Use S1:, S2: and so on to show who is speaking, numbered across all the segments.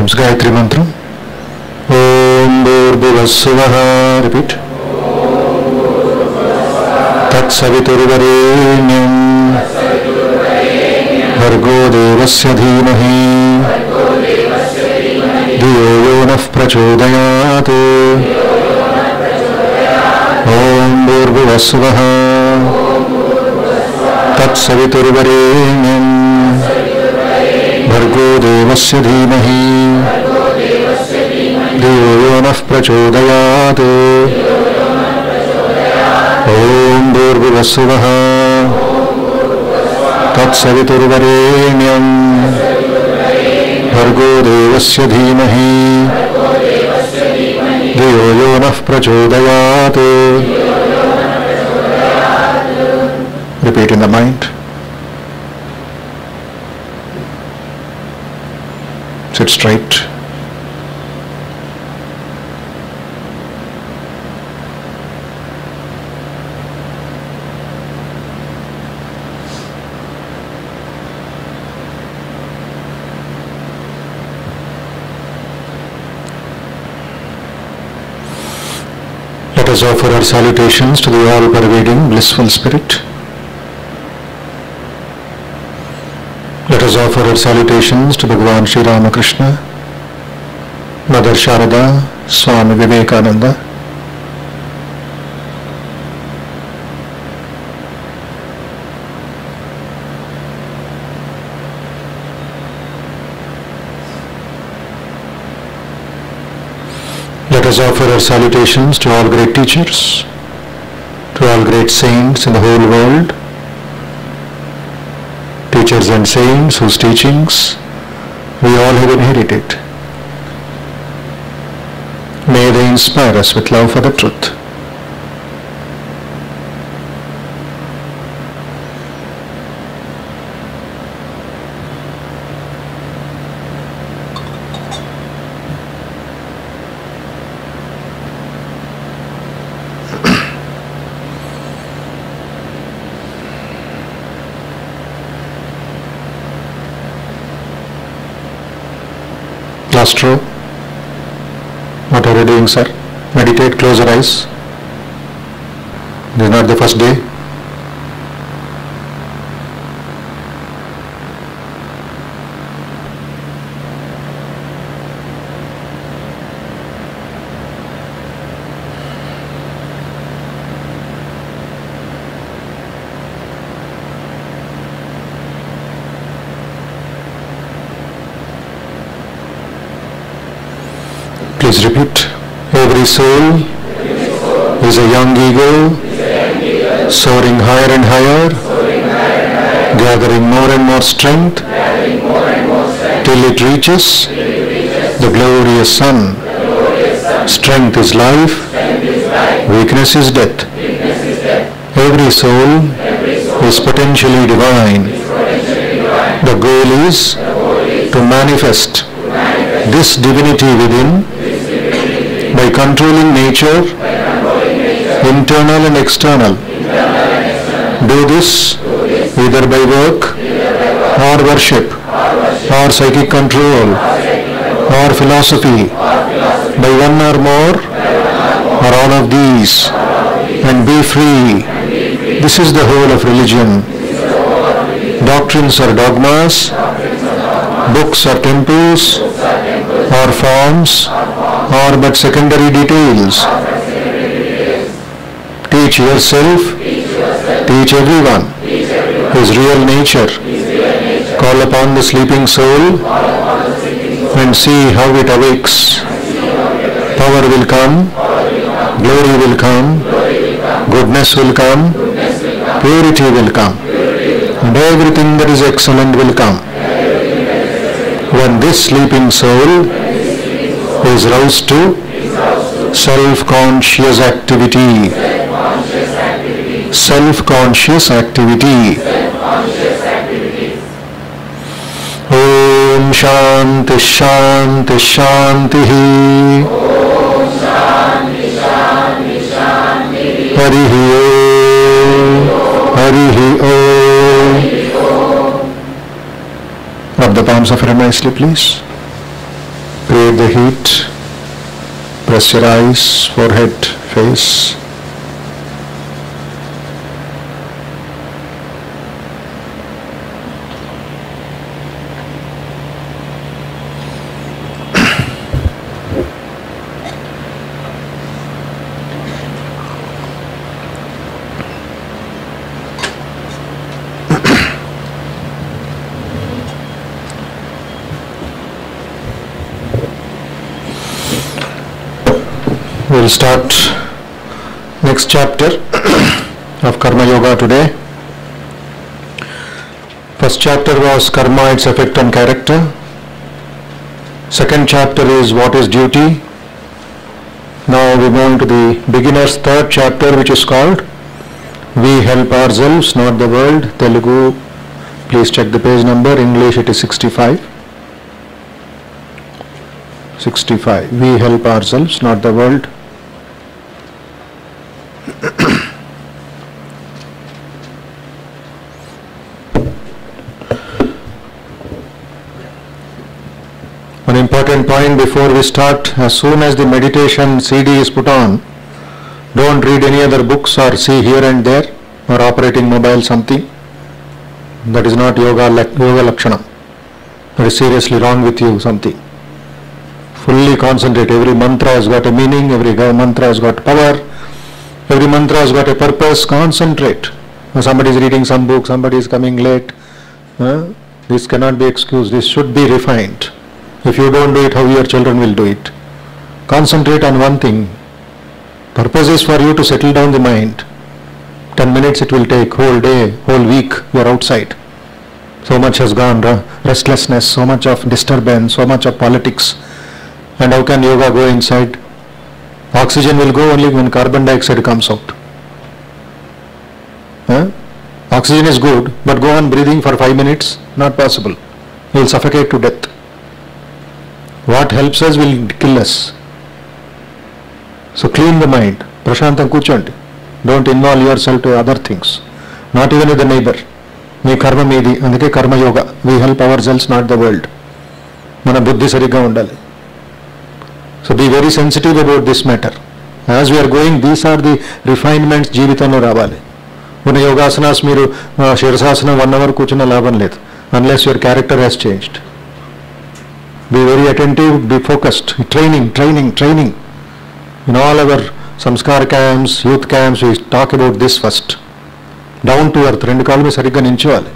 S1: times Gayatri Mantra. Om Bhurbhuvassuvaha. Repeat. Tat Saviturvarenyam Bhargo Devasya Dhimahi Dhiyo Yo Nah Prachodayat. Om Bhurbhuvassuvaha Tat Saviturvarenyam Bhargo Devasya Dhimahi Dhiyo Yo Nah Prachodayat. Om Bhurbhuvassuvaha Tat Saviturvarenyam Bhargo Devasya Dhimahi Dhiyo Yo Nah Prachodayat. Repeat in the mind. Sit straight. Let us offer our salutations to the all-pervading blissful spirit. Let us offer our salutations to Bhagavan Sri Ramakrishna, Mother Sharada, Swami Vivekananda. Let us offer our salutations to all great teachers, to all great saints in the whole world, teachers and saints whose teachings we all have inherited. May they inspire us with love for the truth. Last row. What are you doing, sir? Meditate, close your eyes. This is not the first day. Please repeat. Every soul is a young eagle, soaring higher and higher, gathering more and more strength till it reaches the glorious sun. Strength is life, weakness is death. Every soul is potentially divine. The goal is to manifest this divinity within by controlling nature, internal and external. Do this either by work or worship or psychic control or philosophy, by one or more or all of these, and be free. This is the whole of religion. Doctrines are dogmas, books are temples, or forms, or but secondary details. Teach yourself, teach everyone his real nature. Call upon the sleeping soul and see how it awakes. Power will come, glory will come, goodness will come, purity will come, and everything that is excellent will come. When this sleeping soul is roused to self-conscious activity. Self-conscious activity. Om Shanti Shanti Shanti. Harihi Om. Harihi Om. Rub the palms of your hand nicely, please. the heat. Press your eyes, forehead, face. We'll start next chapter of Karma Yoga today. First chapter was Karma, its effect on character. Second chapter is what is duty. Now we move to the beginner's third chapter, which is called We Help Ourselves, Not the World. Telugu, please check the page number. English it is 65. 65. We help ourselves, not the world. One important point before we start: as soon as the meditation CD is put on, don't read any other books or see here and there or operating mobile something. That is not yoga lakshanam. That is seriously wrong with you, something. Fully concentrate. Every mantra has got a meaning, every mantra has got power, every mantra has got a purpose. Concentrate. Somebody is reading some book, somebody is coming late. This cannot be excused. This should be refined. If you don't do it, how your children will do it? Concentrate on one thing. Purpose is for you to settle down the mind. 10 minutes it will take, whole day, whole week, you are outside. So much has gone, restlessness, so much of disturbance, so much of politics. And how can yoga go inside? Oxygen will go only when carbon dioxide comes out. Oxygen is good, but go on breathing for 5 minutes, not possible. You will suffocate to death. What helps us will kill us. So clean the mind. Prashantam kuchandi. Don't involve yourself to other things. Not even with the neighbor. Me karma meedi. Andike karma yoga. We help ourselves, not the world. Mana buddhi sariga undali. So be very sensitive about this matter. As we are going, these are the refinements జీవితంలో రావాలి. ఉన్న యోగాసనాస్ మీరు శిరసాసనం 1 hour కూర్చున్న లాభం లేదు. Unless your character has changed. Be very attentive, be focused. Training. In all our samskar camps, youth camps, we talk about this first. Down to earth. 2 కాళ్ళు మీద సరిగ్గా నించోవాలి.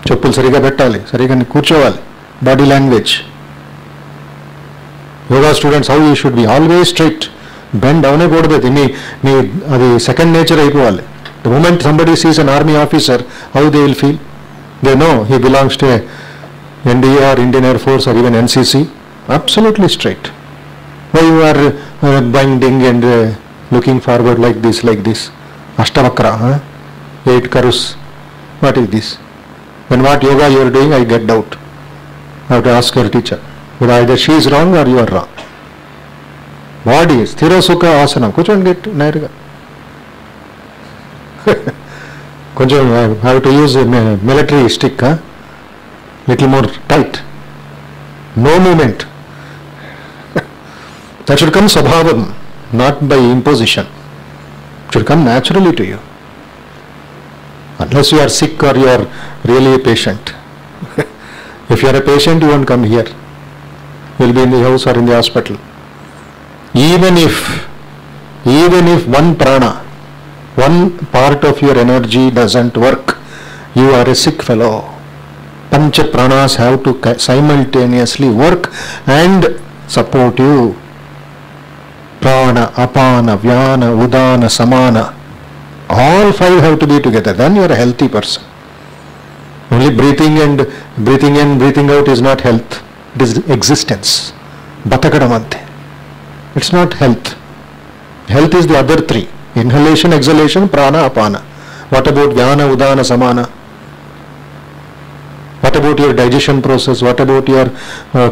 S1: చెప్పులు సరిగ్గా పెట్టాలి. సరిగ్గా కూర్చోవాలి. Body language. Yoga students, how you should be always straight. Bend down కూడదు. అది second nature అయిపోవాలి. The moment somebody sees an army officer, how they will feel? They know he belongs to a NDA or Indian Air Force or even NCC. Absolutely straight. Why you are binding and looking forward like this? Ashtavakra, 8 karus. What is this? Then what yoga you are doing, I get doubt. I have to ask your teacher. But either she is wrong or you are wrong. Body is sthira sukha asana. Kuchon get nairga. Koncham I have to use a military stick, little more tight. No movement. That should come sabhavam, not by imposition. It should come naturally to you. Unless you are sick or you are really a patient. If you are a patient, you won't come here. You will be in the house or in the hospital. Even if one prana, one part of your energy doesn't work, you are a sick fellow. Pancha pranas have to simultaneously work and support you. Prana, apana, vyana, udana, samana. All 5 have to be together. Then you are a healthy person. Only breathing in, breathing out is not health. It is existence. Batakadamante. It's not health. Health is the other 3. Inhalation, exhalation, prana, apana. What about vyana, udana, samana? What about your digestion process? What about your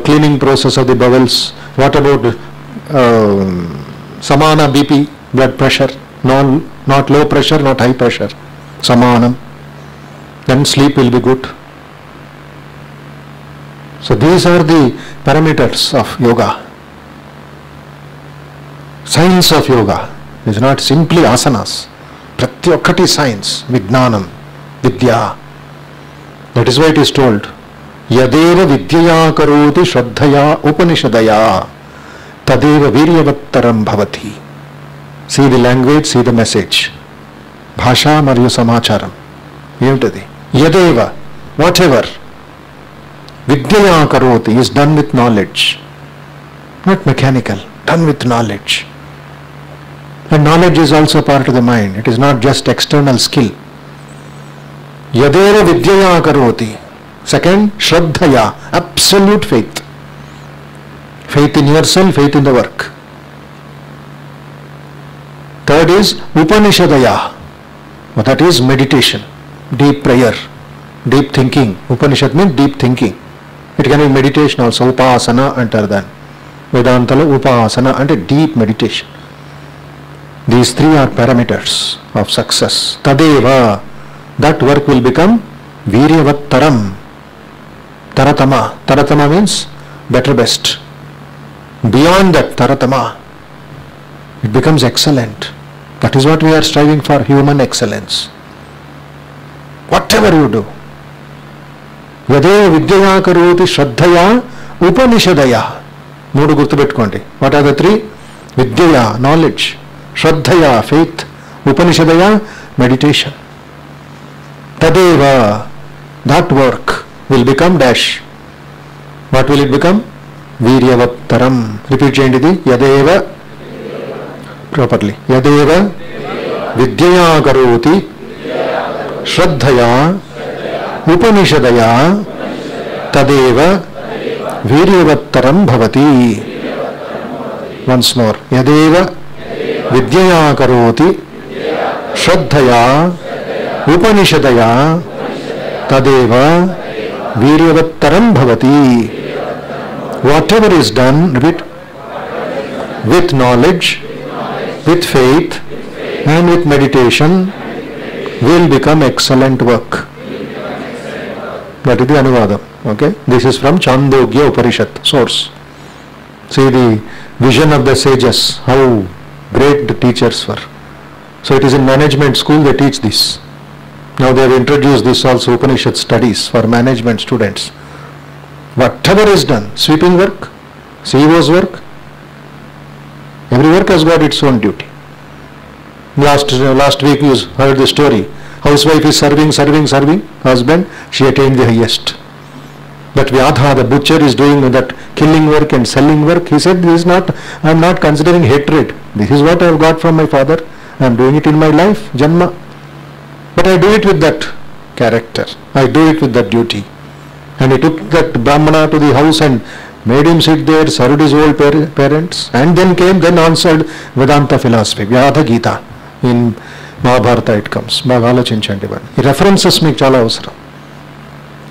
S1: cleaning process of the bowels? What about samana, BP, blood pressure? Not low pressure, not high pressure. Samanam. Then sleep will be good. So these are the parameters of yoga. Science of yoga is not simply asanas. Prati okkati science, vijnanam, vidya. That is why it is told, yadeva vidyaya karoti shraddhaya upanishadaya tadeva viryavattaram bhavati. See the language, see the message. Bhasha mariyu samacharam. Emtadi? Yadeva, whatever vidyaya karoti is done with knowledge, not mechanical, done with knowledge. And knowledge is also part of the mind. It is not just external skill. Yadeva vidyaya karoti. Second, shraddhaya, absolute faith. Faith in yourself, faith in the work. Third is upanishadaya. Well, that is meditation, deep prayer, deep thinking. Upanishad means deep thinking. It can be meditation also, upasana antar then. Vedantala upasana and a deep meditation. These three are parameters of success. Tadeva, that work will become viryavattaram. Taratama. Taratama means better, best. Beyond that taratama, it becomes excellent. That is what we are striving for, human excellence. Whatever you do. Yadeva vidyaya karoti shraddhaya upanishadaya. Moodu gurtu pettukondi. What are the three? Vidyaya, knowledge. Shraddhaya, faith. Upanishadaya, meditation. Tadeva, that work will become dash. What will it become? Viryavattaram. Repeat cheyandi. Yadeva, properly. Yadeva vidyaya karoti shraddhaya upanishadaya tadeva viryavattaram bhavati. Once more. Yadeva vidyaya karoti shraddhaya upanishadaya tadeva viryavattaram bhavati. Whatever is done, repeat, with knowledge, with faith and with meditation will become excellent work. That is the Anuvadam. Okay? This is from Chandogya Upanishad source. See the vision of the sages, how great the teachers were. So it is in management school they teach this. Now they have introduced this also, Upanishad studies for management students. Whatever is done, sweeping work, CEO's work, every work has got its own duty. Last week you heard the story. Housewife is serving. Husband, she attained the highest. But Vyadha, the butcher, is doing that killing work and selling work. He said, "This is not. I am not considering hatred. This is what I have got from my father. I am doing it in my life, Janma. But I do it with that character. I do it with that duty." And he took that Brahmana to the house and made him sit there, served his old parents, and then answered Vedanta philosophy, Vyadha Gita. In Mahabharata it comes. బాగా ఆలోచించండి వాడిని. ఈ references మీకు చాలా అవసరం.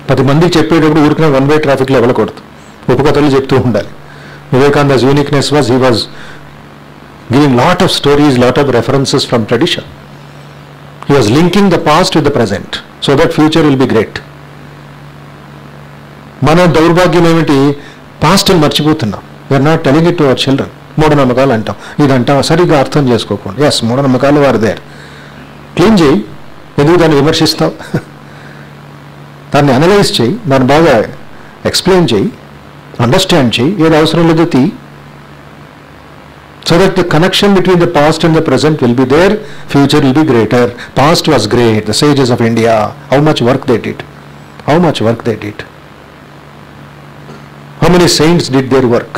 S1: 10 మందికి చెప్పేటప్పుడు ఊరికనే వన్ వే ట్రాఫిక్లో వెళ్ళకూడదు. ఉపకథలు చెప్తూ ఉండాలి. Vivekananda's uniqueness was he was giving lot of stories, lot of references from tradition. He was linking the past with the present so that future will be great. మన దౌర్భాగ్యం ఏమిటి? పాస్ట్ని మర్చిపోతున్నాం. We're not telling it to our children. మూఢనమ్మకాలు అంటాం, ఇదంటాం, సరిగ్గా అర్థం చేసుకోకుండా. ఎస్, మూఢనమ్మకాలు వారు దేర్. క్లీన్ చేయి, ఎందుకు దాన్ని విమర్శిస్తావు? దాన్ని అనలైజ్ చేయి, దాన్ని బాగా ఎక్స్ప్లెయిన్ చేయి, అండర్స్టాండ్ చేయి, ఏది అవసరం లేదో తీ. So that the connection between the past and the present will be there, future will be greater. Past was great, the sages of India, how much work they did. How much work they did. How many saints did their work?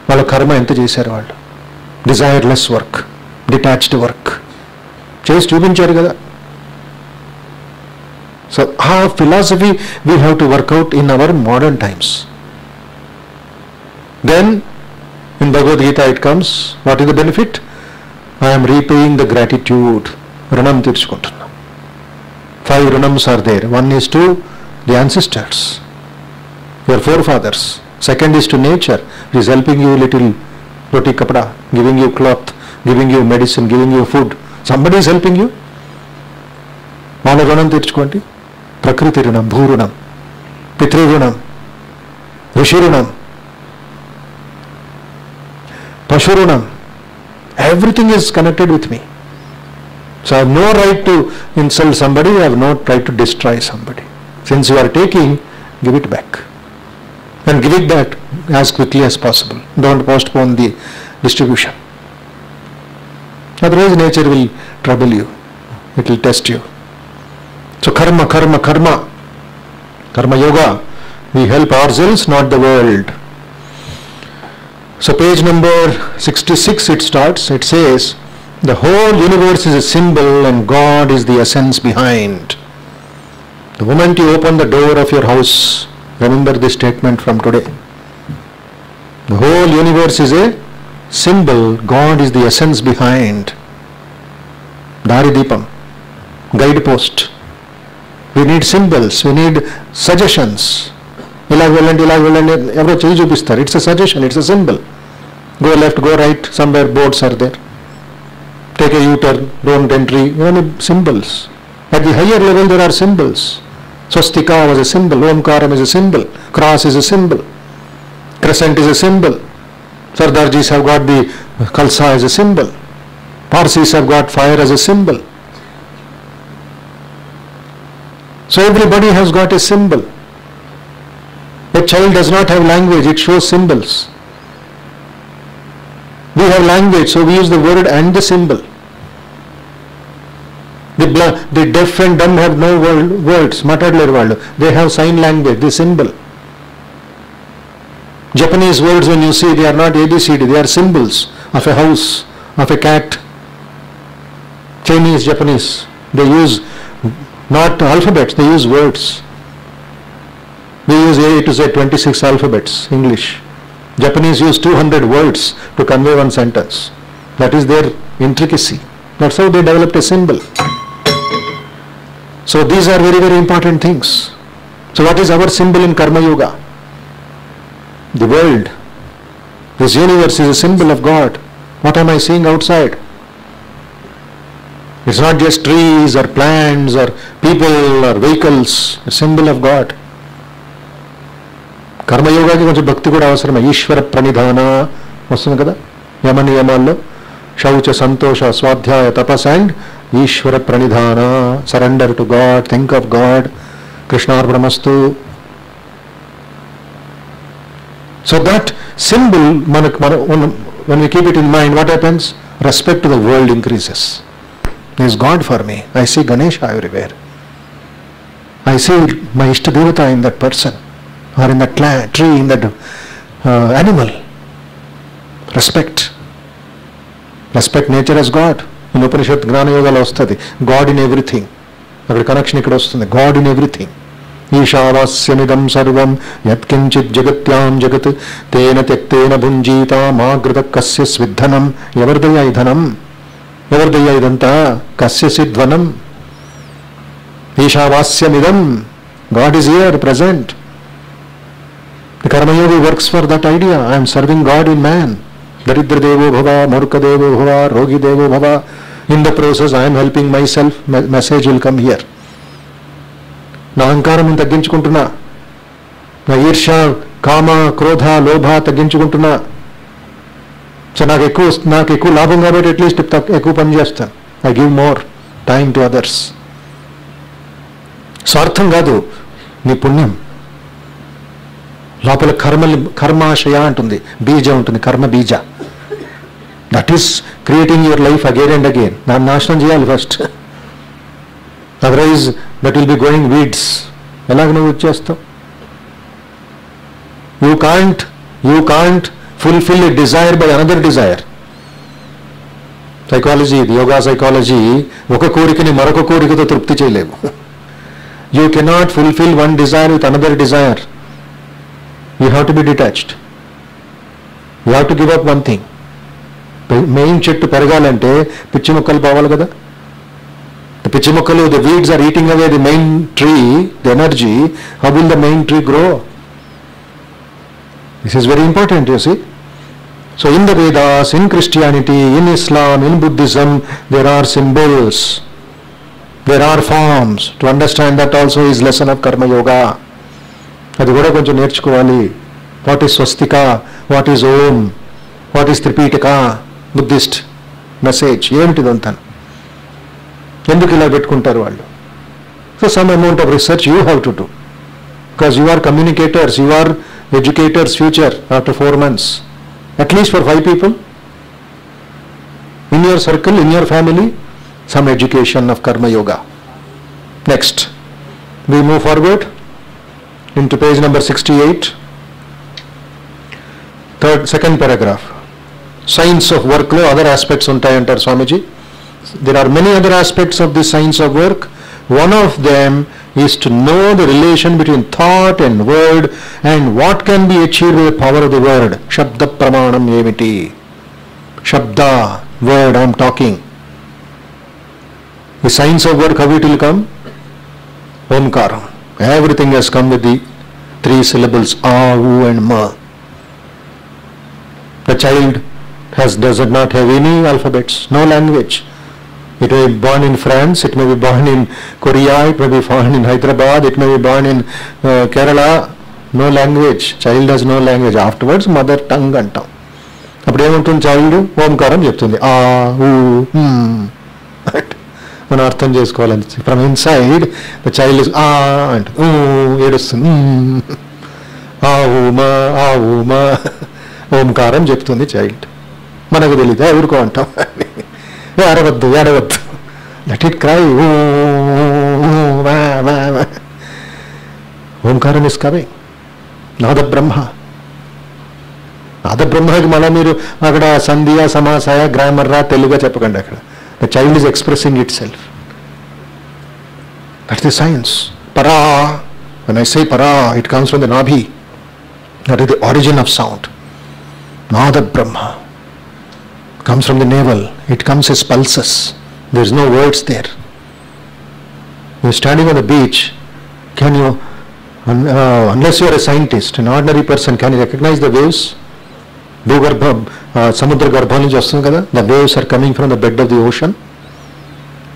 S1: వాళ్ళ కర్మ ఎంత చేశారు వాళ్ళు? Desireless work, detached work చేసి చూపించారు కదా. So ఆ philosophy we have to work out in our modern times. Then in Bhagavad Gita it comes, what is the benefit? I am repaying the gratitude. Ranam tirchukuntunna. 5 ranams are there. One is to the ancestors, your forefathers. Second is to nature. It is helping you little roti kapda, giving you cloth, giving you medicine, giving you food. Somebody is helping you. Valla ranam tirchukondi. Prakriti ranam, bhu ranam, pitru ranam, rishi ranam, Pashurunam, Everything is connected with me. So I have no right to insult somebody, I have no right to destroy somebody. Since you are taking, give it back. And give it back as quickly as possible. Don't postpone the distribution. Otherwise nature will trouble you. It will test you. So karma, karma, karma. Karma yoga. We help ourselves, not the world. So page number 66 it starts. It says, the whole universe is a symbol and God is the essence behind. The moment you open the door of your house, remember this statement from today. The whole universe is a symbol, God is the essence behind. Dari Deepam, guidepost. We need symbols, we need suggestions. It's a suggestion, it's a symbol. Go left, go right, somewhere boards are there. Take a U-turn, don't entry, symbols. At the higher level there are symbols. Swastika was a symbol, Omkaram is a symbol, cross is a symbol, crescent is a symbol. Sardarjis have got the Khalsa as a symbol. Parsis have got fire as a symbol. So everybody has got a symbol. A child does not have language, it shows symbols. We have language, so we use the word and the symbol. The deaf and dumb have no words, they have sign language, the symbol. Japanese words, when you see, they are not ABCD, they are symbols of a house, of a cat. Chinese, Japanese, they use not alphabets, they use words. We use A to Z 26 alphabets, English. Japanese use 200 words to convey one sentence. That is their intricacy. That's how they developed a symbol. So these are very, very important things. So what is our symbol in Karma Yoga? The world. This universe is a symbol of God. What am I seeing outside? It's not just trees or plants or people or vehicles. A symbol of God. కర్మయోగానికి కొంచెం భక్తి కూడా అవసరమే. ఈశ్వర ప్రణిధాన వస్తుంది కదా యమ నియమాల్లో, శౌచ సంతోష స్వాధ్యాయ తపస్ అండ్ ఈశ్వర ప్రణిధాన, surrender to God, think of God, కృష్ణార్పణమస్తు. So that symbol when we keep it in mind, what happens? Respect to the world increases. There is God for me. I see Ganesha everywhere. I see my Ishta Devata in that person, or in that tree, in that animal. Respect. Respect nature as God. In Upanishad Gnana Yoga lo vastadi. God in everything. Akkada connection ikkada vastundi. God in everything. Ishavasyamidam sarvam yatkinchit jagatyam jagat tena tyaktena bhunjita magrita kasya svidhanam. Evardaya idhanam? Evardaya idanta? Kasya sidvanam? Ishavasyamidam. God is here, present. The Karma Yogi works for that idea. I am serving God in man. Daridra Devo Bhava, Murka Devo Bhava, Rogi Devo Bhava. In the process, I am helping myself. Message will come here. నా అహంకారం తగ్గించుకుంటున్నా, నా ఈర్ష, కామ, క్రోధ, లోభ తగ్గించుకుంటున్నా. So నాకు ఎక్కువ లాభం కాబట్టి అట్లీస్ట్ ఎక్కువ పని చేస్తాను. I give more time to others. స్వార్థం కాదు, నీ పుణ్యం. లోపల కర్మాశయ ఉంటుంది, బీజ ఉంటుంది, కర్మ బీజ. That is creating your life again and again. దాన్ని నాశనం చేయాలి first. Otherwise that will be going weeds. ఎలాగ నువ్వు చేస్తావు? You can't fulfil a desire by another desire. Psychology, yoga psychology, ఒక కోరికని మరొక కోరికతో తృప్తి చేయలేము. You cannot fulfil one desire with another desire. You have to be detached. You have to give up one thing. Main చెట్టు పెరగాలంటే పిచ్చి మొక్కలు పోవాలి కదా. The పిచ్చి మొక్కలు, the weeds are eating away the main tree, the energy. How will the main tree grow? This is very important, you see. So in the Vedas, in Christianity, in Islam, in Buddhism, there are symbols. There are forms. To understand that also is lesson of Karma Yoga. అది కూడా కొంచెం నేర్చుకోవాలి. What is swastika, what is Om, what is Tripitaka, Buddhist message ఏమిటిదంతా, ఎందుకు ఇలా పెట్టుకుంటారు వాళ్ళు? So some amount of research you have to do, because you are communicators, you are educators future after 4 months, at least for 5 people in your circle, in your family, some education of karma yoga. Next we move forward into page number 68, second paragraph. Science of work lo other aspects untayantaru Swamiji. There are many other aspects of this science of work. One of them is to know the relation between thought and word and what can be achieved with the power of the word. Shabda pramanam emiti? Shabda, word, I am talking. The science of work, how it will come? Omkaram. Everything has come with the 3 syllables, A, U and Ma. The child does not have any alphabets, no language. It may be born in France, it may be born in Korea, it may be born in Hyderabad, it may be born in Kerala. No language. Child has no language. Afterwards, mother tongue antam. అప్పుడు ఏముంటుంది? Child ఓంకారం చెప్తుంది. ఆ ఊ మనం అర్థం చేసుకోవాలని. From inside the child is ఆ అంటే ఏడుస్తుంది. ఆ ఊమా ఓంకారం చెప్తుంది చైల్డ్. మనకు తెలియదు, ఎవరికో అంటాం. ఏడవద్దు, let it cry. Omkaram is coming. నాద బ్రహ్మకి మళ్ళీ మీరు అక్కడ సంధ్య సమాసాయ గ్రామర్ రా తెలుగుగా చెప్పకండి. అక్కడ the child is expressing it self. That's the science. పరా, when I say para, it comes from the nabhi. That is the origin of sound. Nada Brahma comes from the navel. It comes as pulses. There is no words there. You are standing on the beach. Can you, unless you are a scientist, an ordinary person, can you recognize the waves? భూగర్భం, సముద్ర గర్భం నుంచి వస్తుంది కదా. The waves are coming from the bed of the ocean.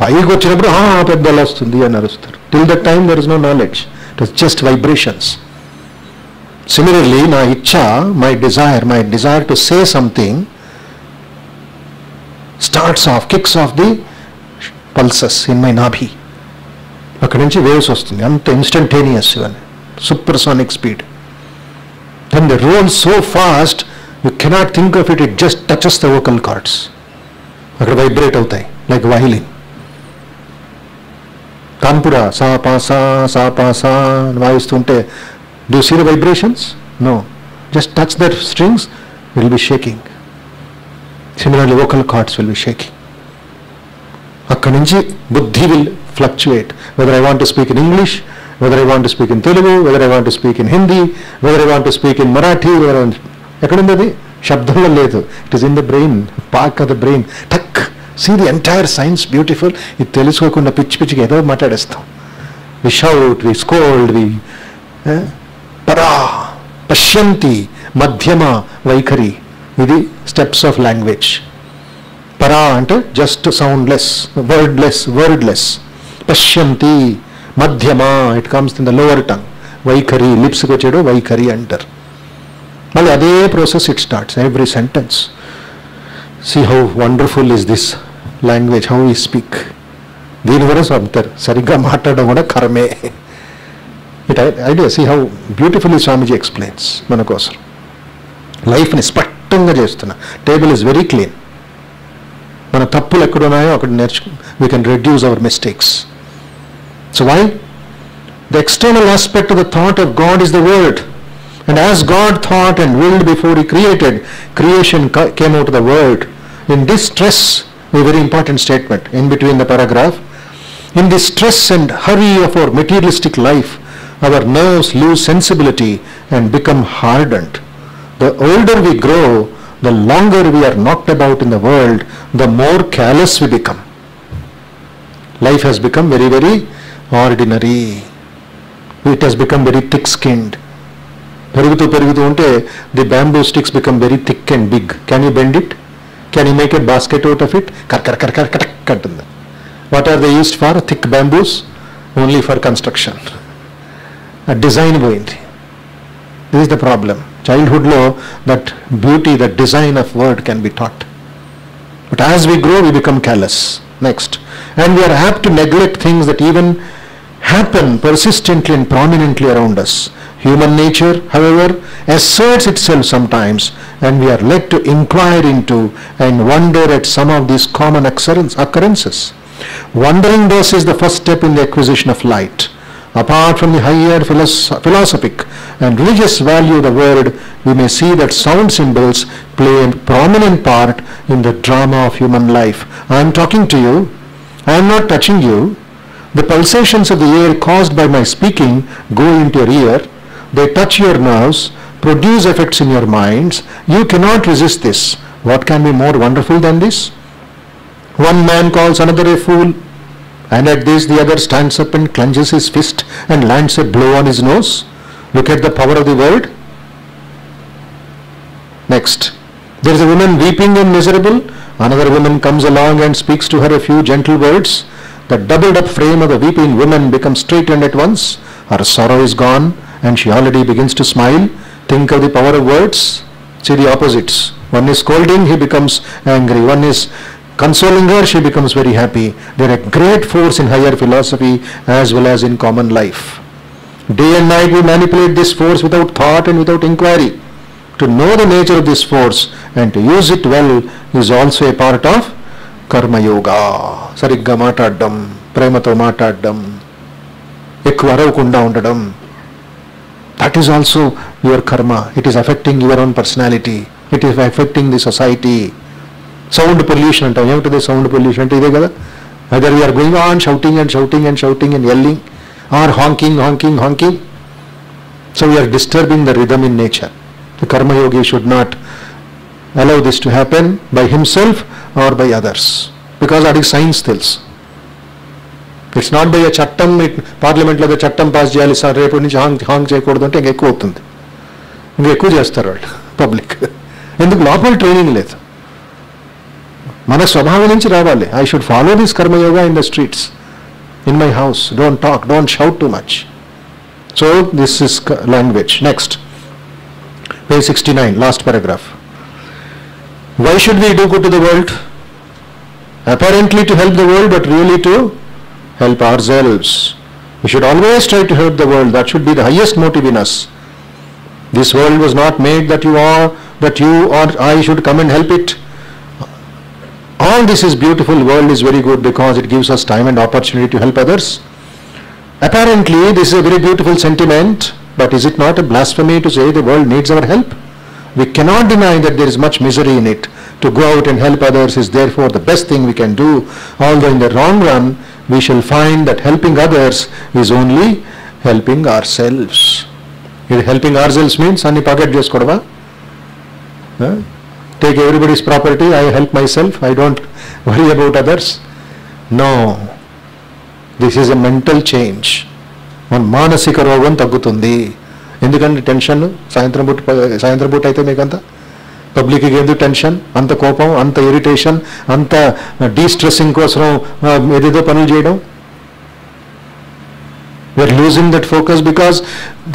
S1: పైకి వచ్చినప్పుడు పెద్ద అలా వస్తుంది అని అరుస్తారు. Till that time there is no knowledge. It was just vibrations. Similarly, నా ఇచ్చ, my desire to say something kicks off the pulses in my nabhi. అక్కడి నుంచి వేవ్స్ వస్తుంది. అంత ఇన్స్టంటేనియస్ ఇవన్నీ, supersonic speed. Then they roll so fast you cannot think of it. It just touches the vocal cords. అక్కడ vibrate అవుతాయి like violin. కాన్పురా సా పా సా వాయిస్తుంటే, do you see the vibrations? No. Just touch their strings, it will be shaking. Similarly, vocal cords will be shaking. అక్కడి నుంచి buddhi will fluctuate. Whether I want to speak in English, whether I want to speak in Telugu, whether I want to speak in Hindi, whether I want to speak in Marathi, ఎక్కడుంది అది? శబ్దంలో లేదు. It is in the brain, part of the brain. టక్. See the entire science beautiful. ఇది తెలుసుకోకుండా పిచ్చిగా ఏదో మాట్లాడేస్తాం. We shout, we scold, we పరా, పశ్యంతి, మధ్యమ వైఖరి. ఇది స్టెప్స్ ఆఫ్ లాంగ్వేజ్. పరా అంటే జస్ట్ సౌండ్లెస్, వర్డ్లెస్. పశ్యంతి, మధ్యమ, it comes in the lower tongue. వైఖరి, లిప్స్కి వచ్చాడు వైఖరి అంటారు. మళ్ళీ అదే process it starts every sentence. See how wonderful is this language, how we speak. దీని వరకు అంటారు సరిగ్గా మాట్లాడడం కూడా కర్మే. Idea, see how beautifully Swamiji explains మన కోసం. లైఫ్ని స్పష్టంగా చేస్తున్నా. Table is very clean. మన తప్పులు ఎక్కడున్నాయో అక్కడ we can reduce our mistakes. So why? The external aspect of the thought of God is the word. And as God thought and willed before He created, creation came out of the word. In this stress, a very important statement in between the paragraph, in the stress and hurry of our materialistic life, our nerves lose sensibility and become hardened. The older we grow, the longer we are knocked about in the world, the more callous we become. Life has become very, very ordinary. It has become very thick-skinned. పెరుగుతూ ఉంటే the bamboo sticks become very thick and big. Can you bend it? Can you make a basket out of it? కటక్ అంటుంది. What are they used for? Thick bamboos only for construction. ఆ design పోయింది. This is the problem. చైల్డ్హుడ్లో that beauty, that design of word can be taught. But as we grow, we become callous. Next. And we are apt to neglect things that even happen persistently and prominently around us. Human nature, however, asserts itself sometimes, and we are led to inquire into and wonder at some of these common occurrences. Wondering thus is the first step in the acquisition of light. Apart from the higher philosophic and religious value of the word, we may see that sound symbols play a prominent part in the drama of human life. I am talking to you. I am not touching you. The pulsations of the air caused by my speaking go into your ear. They touch your nerves, produce effects in your minds. You cannot resist this. What can be more wonderful than this? One man calls another a fool, and at this the other stands up and clenches his fist and lands a blow on his nose. Look at the power of the word. Next. There is a woman weeping and miserable. Another woman comes along and speaks to her a few gentle words. The doubled up frame of the weeping woman becomes straightened at once. Her sorrow is gone and she already begins to smile. Think of the power of words. See the opposites. One is scolding, he becomes angry. One is consoling her, she becomes very happy. They are a great force in higher philosophy as well as in common life. Day and night we manipulate this force without thought and without inquiry. To know the nature of this force and to use it well is also a part of Karma Yoga. Sarigga maataddam, premato maataddam, ekku aravakunda undadam. That is also your karma. It is affecting your own personality. It is affecting the society. Sound pollution antam. Emutadi sound pollution ante ide kada. Either we are going on shouting and shouting and shouting and yelling, or honking. So we are disturbing the rhythm in nature. The Karma Yogi should not allow this to happen by himself or by others, because that is science tells. It's not by a chattam, parliament lo chattam pass cheyali sir repu nunchi hang cheyakudadu ante ekku avutundi. Inga ekku chestaru vallu public. Enduku lopal training ledhu. Mana swabhavam nunchi ravali. I should follow this Karma Yoga in the streets, in my house. Don't talk, don't shout too much. So this is language. Next. Page 69, last paragraph. Why should we do good to the world? Apparently to help the world, but really to help ourselves. We should always try to help the world. That should be the highest motive in us. This world was not made that you or I should come and help it. All this is beautiful. World is very good because it gives us time and opportunity to help others. Apparently this is a very beautiful sentiment. But is it not a blasphemy to say the world needs our help? We cannot deny that there is much misery in it. To go out and help others is therefore the best thing we can do, although in the long run we shall find that helping others is only helping ourselves. Helping ourselves means any pocket chesukodava. Take everybody's property, I help myself, I don't worry about others. No. This is a mental change. మన మానసిక రోగం తగ్గుతుంది. ఎందుకంటే tension సాయంత్రం పూట అయితే మీకంతా పబ్లిక్కి ఎందుకు టెన్షన్, అంత కోపం, అంత ఇరిటేషన్, అంత డీస్ట్రెస్సింగ్ కోసం ఏదేదో పనులు చేయడం. We're losing that focus because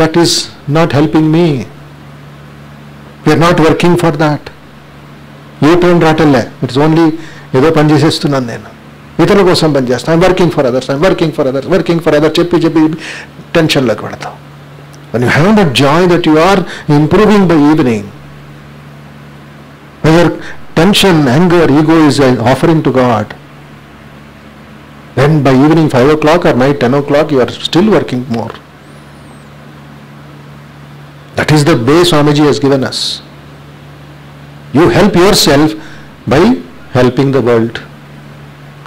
S1: that is not helping me. We're not working for that. ఏ టర్న్ రావటంలే. ఇట్స్ ఓన్లీ ఏదో పని చేసేస్తున్నాను నేను, ఇతరుల కోసం పనిచేస్తాను. ఐమ్ వర్కింగ్ ఫర్ అదర్స్ చెప్పి టెన్షన్లోకి పెడతాం. When you have that joy that you are improving by evening, when your tension, anger, ego is an offering to God, then by evening 5 o'clock or night 10 o'clock you are still working more. That is the way Swamiji has given us. You help yourself by helping the world.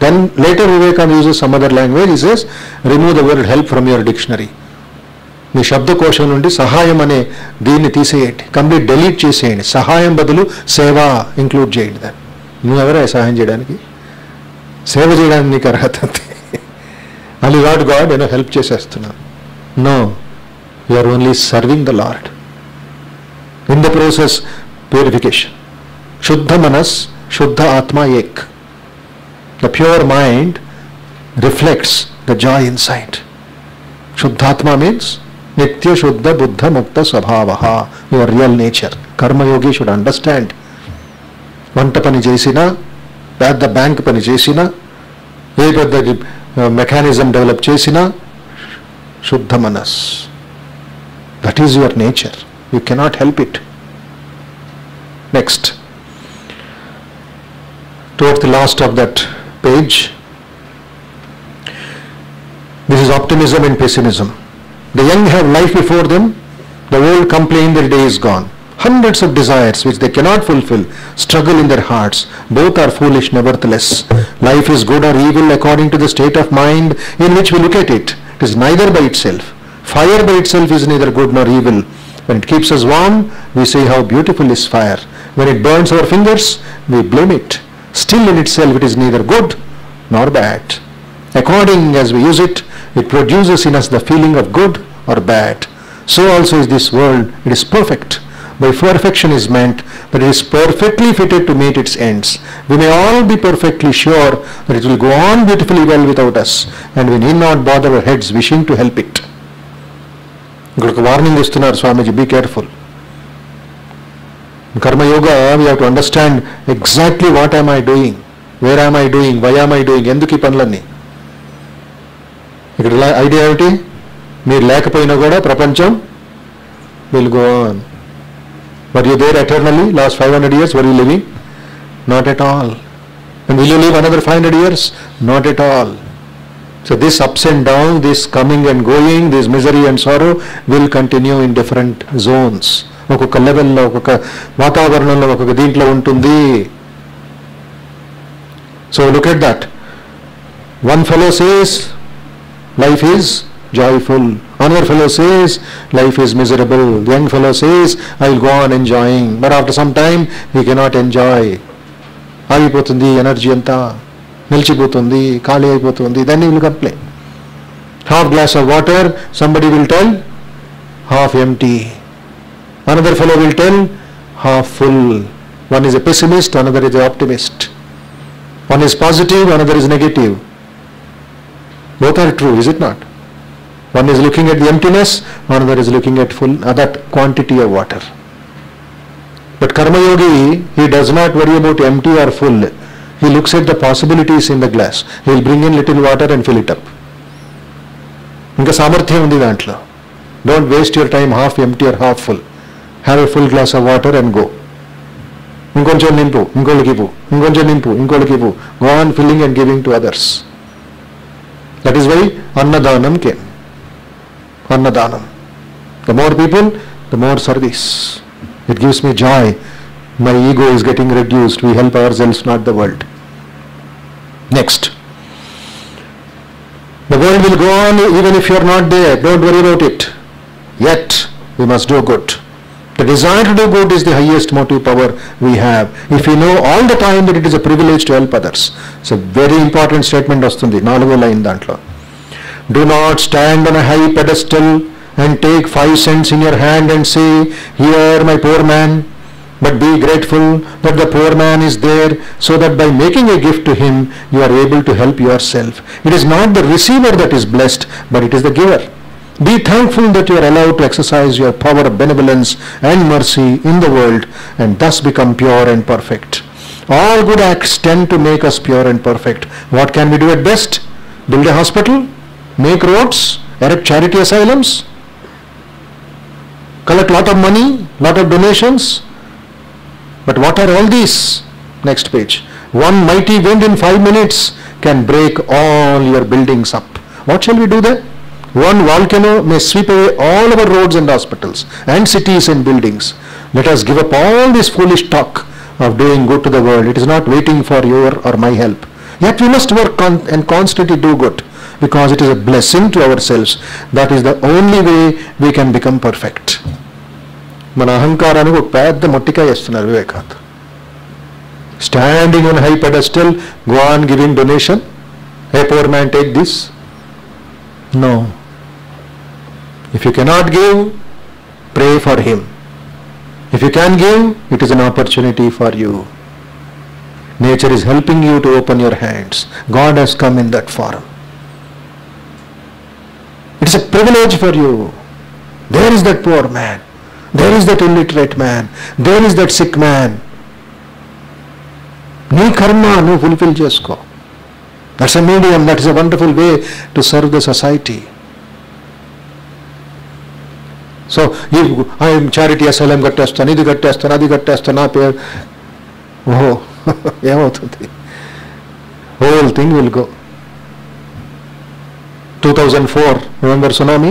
S1: Then later Vivekananda uses some other language. He says, remove the word help from your dictionary. మీ శబ్దకోశం నుండి సహాయం అనే దీన్ని తీసేయండి, complete delete చేసేయండి. సహాయం బదులు సేవ include చేయండి. దాన్ని నువ్వెవరా సహాయం చేయడానికి? సేవ చేయడానికి నీకు అర్హత అంతే. మళ్ళీ గాడ్ నేను హెల్ప్ చేసేస్తున్నాను. No, you are only serving the lord. In the process purification. శుద్ధ మనస్, శుద్ధ ఆత్మ ఏక్. The pure mind reflects the joy inside. Shuddhatma means Nitya Shuddha Buddha Mukta Swabhavaha, your real nature. Karma Yogi should understand. Vanta pani chesina, పెద్ద bank పని చేసినా, ఏ పెద్ద మెకానిజం డెవలప్ చేసినా, శుద్ధ మనస్. That is your nature. You cannot help it. Next, towards the last of that page, this is optimism and pessimism. The young have life before them, the old complain their day is gone. Hundreds of desires which they cannot fulfill struggle in their hearts. Both are foolish nevertheless. Life is good or evil according to the state of mind in which we look at it. It is neither by itself. Fire by itself is neither good nor evil. When it keeps us warm, we say how beautiful is fire. When it burns our fingers, we blame it. Still in itself it is neither good nor bad. According as we use it, it produces in us the feeling of good or bad. So also is this world. It is perfect. By perfection is meant that it is perfectly fitted to meet its ends. We may all be perfectly sure that it will go on beautifully well without us, and we need not bother our heads wishing to help it. ఇక్కడ ఒక warning ఇస్తున్నారు Swamiji, be careful. Karma Yoga, we have to understand exactly what am I doing, where am I doing, why am I doing, ఎందుకు ఈ పనులన్నీ. ఇక్కడ idea ఏమిటి? మీరు లేకపోయినా కూడా ప్రపంచం will go on. Were you there eternally? Last 500 years, were you living? Not at all. And will you live another 500 years? Not at all. So this ups and downs, this coming and going, this misery and sorrow will continue in different zones. ఒక్కొక్క లెవెల్లో, ఒక్కొక్క వాతావరణంలో, ఒక్కొక్క దీంట్లో ఉంటుంది. So look at that. One fellow says life is joyful. Another fellow says life is miserable. The young fellow says I will go on enjoying. But after some time he cannot enjoy. ఆగిపోతుంది, energy అంతా నిలిచిపోతుంది, ఖాళీ అయిపోతుంది. Then he will complain. Half glass of water, somebody will tell half empty. Another fellow will tell half full. One is a pessimist, another is an optimist. One is positive, another is negative. Both are true, is it not? One is looking at the emptiness, another is looking at full, that quantity of water. But Karma Yogi, he does not worry about empty or full. He looks at the possibilities in the glass. He will bring in little water and fill it up. Inka samarthya undi dantlo. Don't waste your time half empty or half full. Have a full glass of water and go. Inkoncham nimpu, inkoliki ivu, inkoncham nimpu, inkoliki ivu. Go on filling and giving to others. That is why Annadanam came. Annadanam. The more people, the more service. It gives me joy. My ego is getting reduced. We help ourselves, not the world. Next. The world will go on even if you are not there. Don't worry about it. Yet, we must do good. The desire to do good is the highest motive power we have. If we know all the time that it is a privilege to help others. It's a very important statement vastundi. 4వ line దాంట్లో. Do not stand on a high pedestal and take 5 cents in your hand and say, here my poor man, but be grateful that the poor man is there so that by making a gift to him, you are able to help yourself. It is not the receiver that is blessed, but it is the giver. Be thankful that you are allowed to exercise your power of benevolence and mercy in the world and thus become pure and perfect. All good acts tend to make us pure and perfect. What can we do at best? Build a hospital? Make roads, erect charity asylums, collect lot of money, lot of donations. But what are all these? Next page. One mighty wind in 5 minutes can break all your buildings up. What shall we do then? One volcano may sweep away all our roads and hospitals and cities and buildings. Let us give up all this foolish talk of doing good to the world. It is not waiting for your or my help. Yet we must work and constantly do good. Because it is a blessing to ourselves. That is the only way we can become perfect. మన అహంకారానికి ఒక పెద్ద మొట్టికాయ ఇస్తున్నారు Vivekananda. Standing on high pedestal, go on giving donation. Hey poor man, take this. No. If you cannot give, pray for him. If you can give, it is an opportunity for you. Nature is helping you to open your hands. God has come in that form. It is a privilege for you. There is that poor man. There is that illiterate man. There is that sick man. నీ కర్మ నువ్వు fulfil చేసుకో. That's a medium, that is a wonderful way to serve the society. So ఈ charity asylum కట్టేస్తాను, ఇది కట్టేస్తాను, అది కట్టేస్తాను, నా పేరు, ఓహో ఏమవుతుంది? Whole thing will go. 2004, remember tsunami?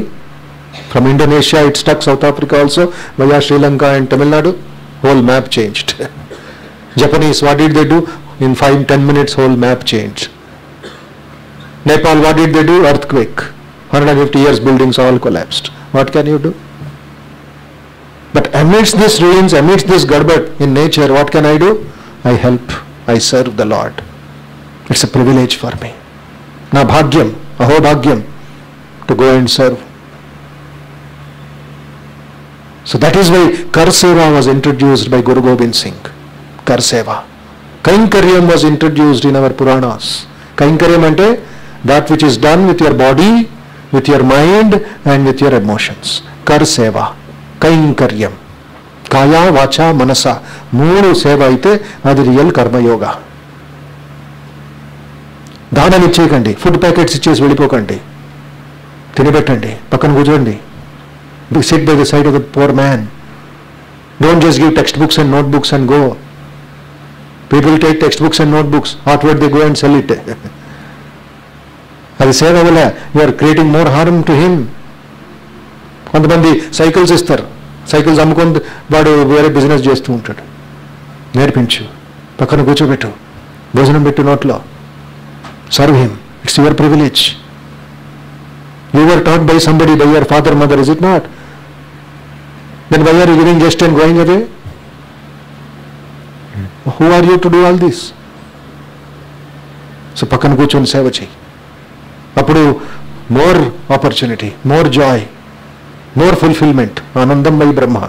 S1: From Indonesia it struck South Africa also, via Sri Lanka and Tamil Nadu. Whole map changed. Japanese, what did they do? In 5-10 minutes whole map changed. Nepal, what did they do? Earthquake. 150 years buildings all collapsed. What can you do? But amidst this ruins, amidst this garbage in nature, what can I do? I help, I serve the Lord. It's a privilege for me. Na bhagyam, aho bhagyam, to go and serve. So that is why Kar Seva was introduced by Guru Gobind Singh. Kar Seva. Kainkaryam was introduced in our Puranas. Kainkaryam ante that which is done with your body, with your mind and with your emotions. Kar Seva. Kainkaryam. Kaya, Vacha, Manasa. Moonu seva aite adi real karma yoga. దానం ఇచ్చేయకండి, food packets ఇచ్చేసి వెళ్ళిపోకండి, తినబెట్టండి, పక్కన కూర్చోండి. Sit by the side of the poor man. Don't just give textbooks and notebooks and go. People take textbooks and notebooks, afterward they go and sell it. అది సేవ వల్ల you are creating more harm to him. కొంతమంది cycles ఇస్తారు, cycles అమ్ముకొని వాడు వేరే business చేస్తూ ఉంటాడు. నేర్పించు, పక్కన కూర్చోబెట్టు, భోజనం పెట్టు నోట్లో. Serve him. It's your privilege. You were taught by somebody, by your father, mother, is it not? Then why are you giving just and going away? Who are you to do all this? So పక్కన కూర్చొని సేవ చేయి. అప్పుడు more opportunity, more joy, more fulfillment. Anandam by Brahma.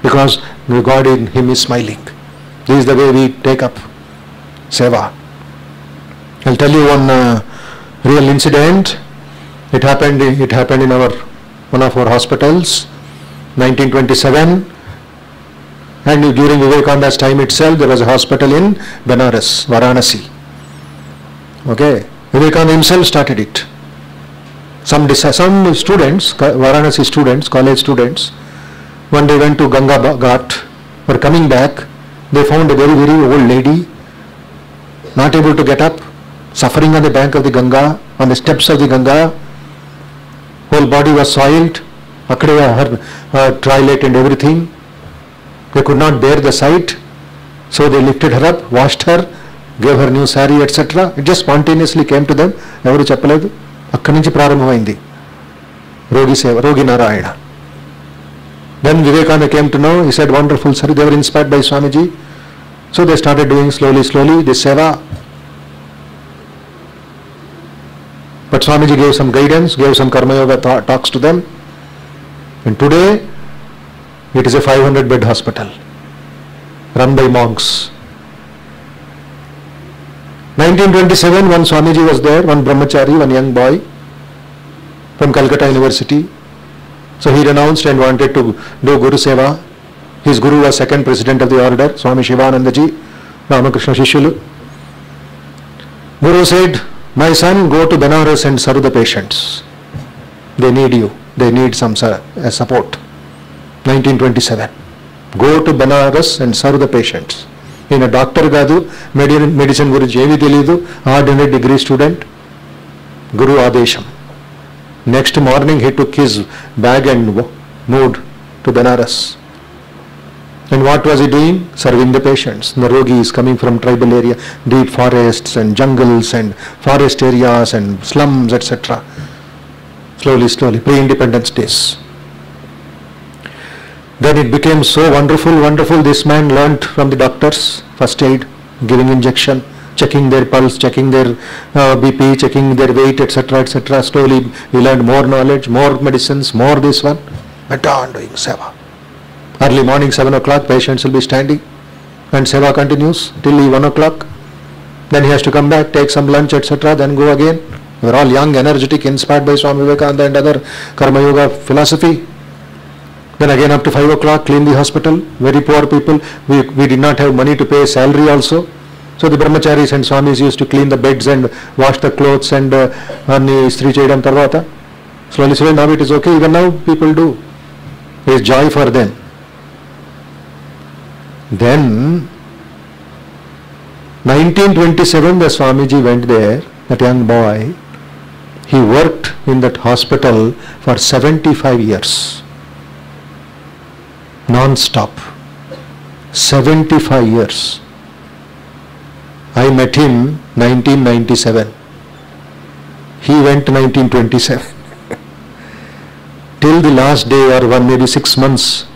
S1: Because God in him is smiling. This is the way we take up seva. I'll tell you one real incident. It happened in one of our hospitals, 1927. And during Vivekananda's time itself, there was a hospital in Benares, Varanasi. Okay, Vivekananda himself started it. Some students, Varanasi students, college students, one day went to Ganga Ghat. Were coming back, they found a very, very old lady, not able to get up, suffering on the bank of the Ganga, on the steps of the Ganga. Whole body was soiled, her toilet and everything. They could not bear the sight, so they lifted her up, washed her, gave her new saree, etc. It just spontaneously came to them. Evaru cheppaledu. Akkadi nunchi prarambhamaindi rogi seva, rogi narayana. Then Vivekananda came to know. He said, wonderful sir. They were inspired by Swamiji, so they started doing slowly this seva. But Swamiji gave some guidance, gave some Karma Yoga talks to them. And today, it is a 500-bed hospital, run by monks. 1927, one Swamiji was there, one brahmachari, one young boy from Calcutta University. So he renounced and wanted to do Guru Seva. His Guru was second president of the order, Swami Shivanandaji, Ramakrishna Shishulu. Guru said, my son, go to Benares and serve the patients. They need you. They need some support. 1927. Go to Benares and serve the patients. In a doctor gadu, medicine guరించి ఏమీ తెలియదు, ordinary degree student. Guru Adesham. Next morning he took his bag and moved to Benares. And what was he doing? Serving the patients. The rogis coming from tribal area, deep forests and jungles and forest areas and slums, etc. Slowly, pre-independence days. Then it became so wonderful. This man learnt from the doctors, first aid, giving injection, checking their pulse, checking their BP, checking their weight, etc. Slowly he learned more knowledge, more medicines, more this one. Went on doing seva. Early morning 7 o'clock, patients will be standing and seva continues till 1 o'clock. Then he has to come back, take some lunch, etc. Then go again. We are all young, energetic, inspired by Swami Vivekananda and other Karma Yoga philosophy. Then again up to 5 o'clock, clean the hospital. Very poor people. We did not have money to pay salary also. So the brahmacharis and swamis used to clean the beds and wash the clothes and istri cheyadam tarvata. Slowly now it is okay. Even now people do. It is joy for them. Then 1927 the Swamiji went there, that young boy. He worked in that hospital for 75 years. Non-stop. 75 years. I met him 1997. He went 1927. Till the last day or maybe 6 months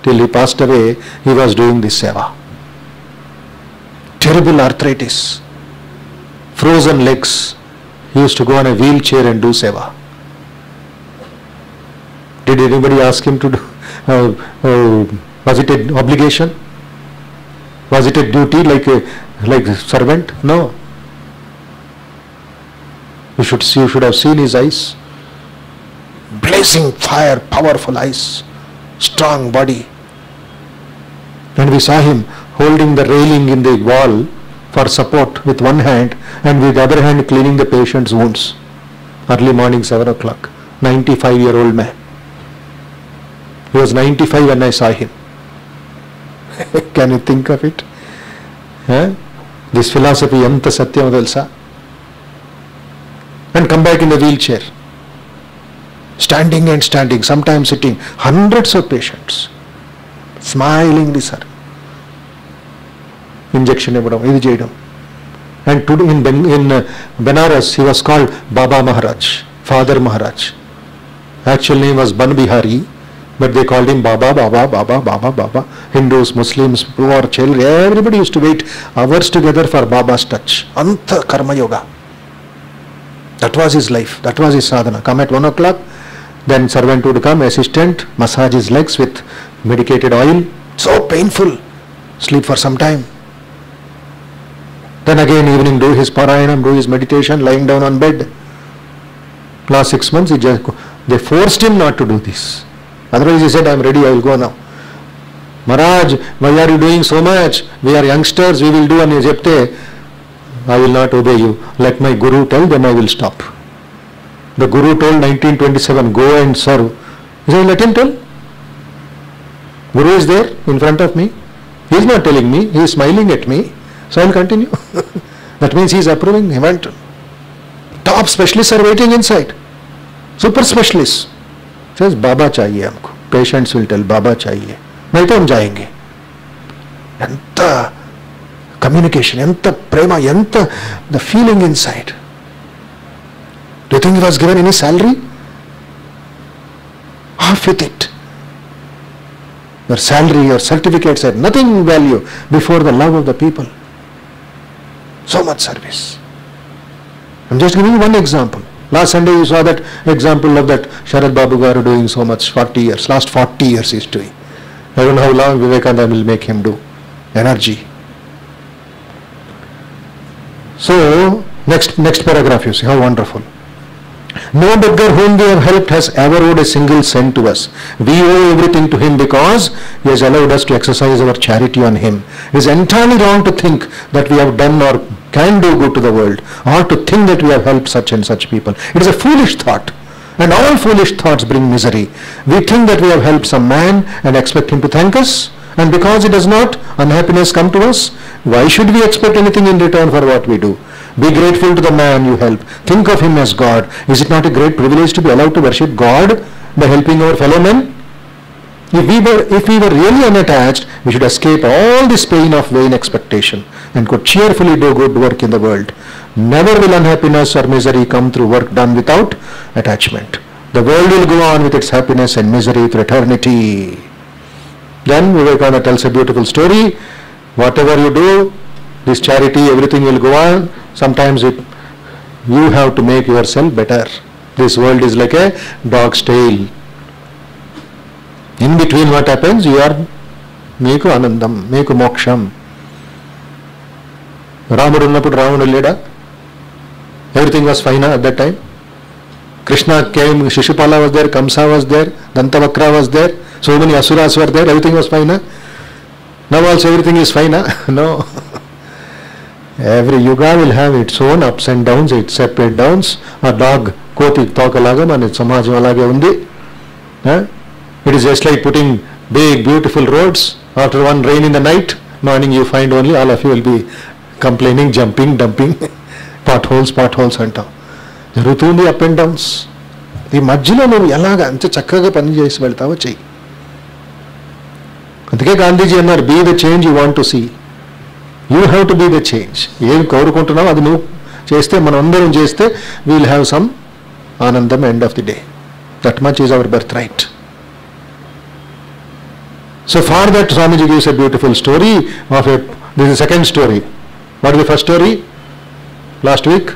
S1: till he passed away, he was doing this seva. Terrible arthritis, frozen legs. He used to go on a wheelchair and do seva. Did anybody ask him to do? Was it an obligation? Was it a duty like a servant? No. You should have seen his eyes. Blazing fire, powerful eyes, strong body. And we saw him holding the railing in the wall for support with one hand and with the other hand cleaning the patient's wounds. Early morning 7 o'clock. 95-year-old man. He was 95 when I saw him. Can you think of it? This philosophy, anta satyam telsa. And come back in the wheelchair. Standing and standing, sometimes sitting. Hundreds of patients. Smilingly, sir. Injection evadam, idi cheyadam. And today in Benares, he was called Baba Maharaj, Father Maharaj. Actual name was Ban Bihari, but they called him Baba, Baba, Baba, Baba, Baba. Hindus, Muslims, poor children, everybody used to wait hours together for Baba's touch. Anta Karma Yoga. That was his life. That was his sadhana. Come at 1 o'clock, then servant would come, assistant, massage his legs with medicated oil. So painful. Sleep for some time. Then again evening do his parayanam, do his meditation, lying down on bed. Last 6 months they forced him not to do this. Otherwise he said, I am ready, I will go now. Maharaj, why are you doing so much? We are youngsters, we will do an jepte. I will not obey you. Let my guru tell, then I will stop. The guru told 1927, go and serve. He said, let him tell. Guru is there in front of me. He is not telling me, he is smiling at me. So I will continue. That means he is approving. He went. Top specialists are waiting inside. Super specialists. Says, Baba chahiye humko. Patients will tell, Baba chahiye. Nahi to hum jayenge. Enta communication, enta prema, enta the feeling inside. Do you think he was given any salary? Half with it. Your salary, your certificates had nothing value before the love of the people. So much service. I'm just giving you one example. Last Sunday you saw that example of that Sharad Babu Garu doing so much, 40 years. Last 40 years he's doing. I don't know how long Vivekananda will make him do. Energy. So, next paragraph you see, how wonderful. No beggar whom we have helped has ever owed a single cent to us. We owe everything to him because he has allowed us to exercise our charity on him. It is entirely wrong to think that we have done or can do good to the world, or to think that we have helped such and such people. It is a foolish thought, and all foolish thoughts bring misery. We think that we have helped some man and expect him to thank us, and because he does not, unhappiness come to us. Why should we expect anything in return for what we do? Be grateful to the man you help. Think of him as God. Is it not a great privilege to be allowed to worship God by helping our fellow men? If we were really unattached, we should escape all this pain of vain expectation and could cheerfully do good work in the world. Never will unhappiness or misery come through work done without attachment. The world will go on with its happiness and misery through eternity. Then Vivekananda tells a beautiful story. Whatever you do, this charity, everything will go on. Sometimes you have to make yourself better. This world is like a dog's tail. In between what happens, you are meeku anandam, meeku moksham. Ramudu unnappudu Ravunudu leda. Everything was fine at that time. Krishna came, Shishupala was there, Kamsa was there, Dantavakra was there, so many asuras were there, everything was fine. Now also everything is fine. No. Every yuga will have its own ups and downs, its up and downs. A dog, koti tokalaga, man samajam alage undi. It is just like putting big beautiful roads. After one rain in the night, morning you find only all of you will be complaining, jumping, dumping, potholes అంటాం. జరుగుతుంది up and downs. ఈ మధ్యలో నువ్వు ఎలాగ అంత చక్కగా పని చేసి వెళ్తావో చెయ్యి. అందుకే గాంధీజీ అన్నారు, be the change you want to see. You have to be the change. ఏం కోరుకుంటున్నావు అది నువ్వు చేస్తే, మనం అందరం చేస్తే వీల్ హ్యావ్ సమ్ ఆనందం end of the day. That much is our birthright. So for that, Swamiji gives a beautiful story of this is the second story. What is the first story? Last week?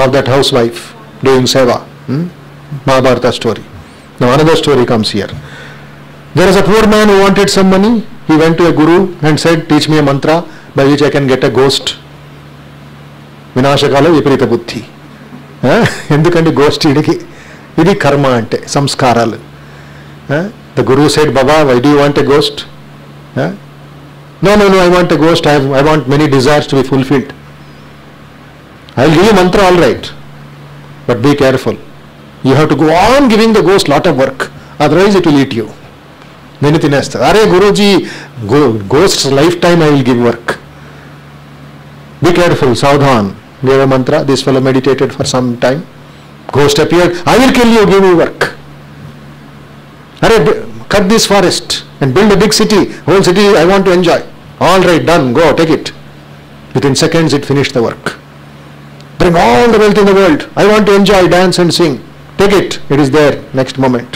S1: Of that housewife doing seva. Mahabharata story. Now another story comes here. There is a poor man who wanted some money. He went to a guru and said, teach me a mantra by which I can get a ghost. Vinashakala viparita buddhi. Endukandi ghost idiki. Idi karma ante, samskaralu. The guru said, Baba, why do you want a ghost? No, I want a ghost. I want many desires to be fulfilled. I will give you mantra, all right. But be careful. You have to go on giving the ghost lot of work. Otherwise it will eat you. Then it is, Are Guruji, ghost's lifetime I will give work. Be careful, Saudhan. Gave a mantra. This fellow meditated for some time. Ghost appeared. I will kill you, give me work. Cut this forest and build a big city. Whole city I want to enjoy. All right, done. Go, take it. Within seconds it finished the work. Bring all the wealth in the world. I want to enjoy, dance and sing. Take it. It is there. Next moment.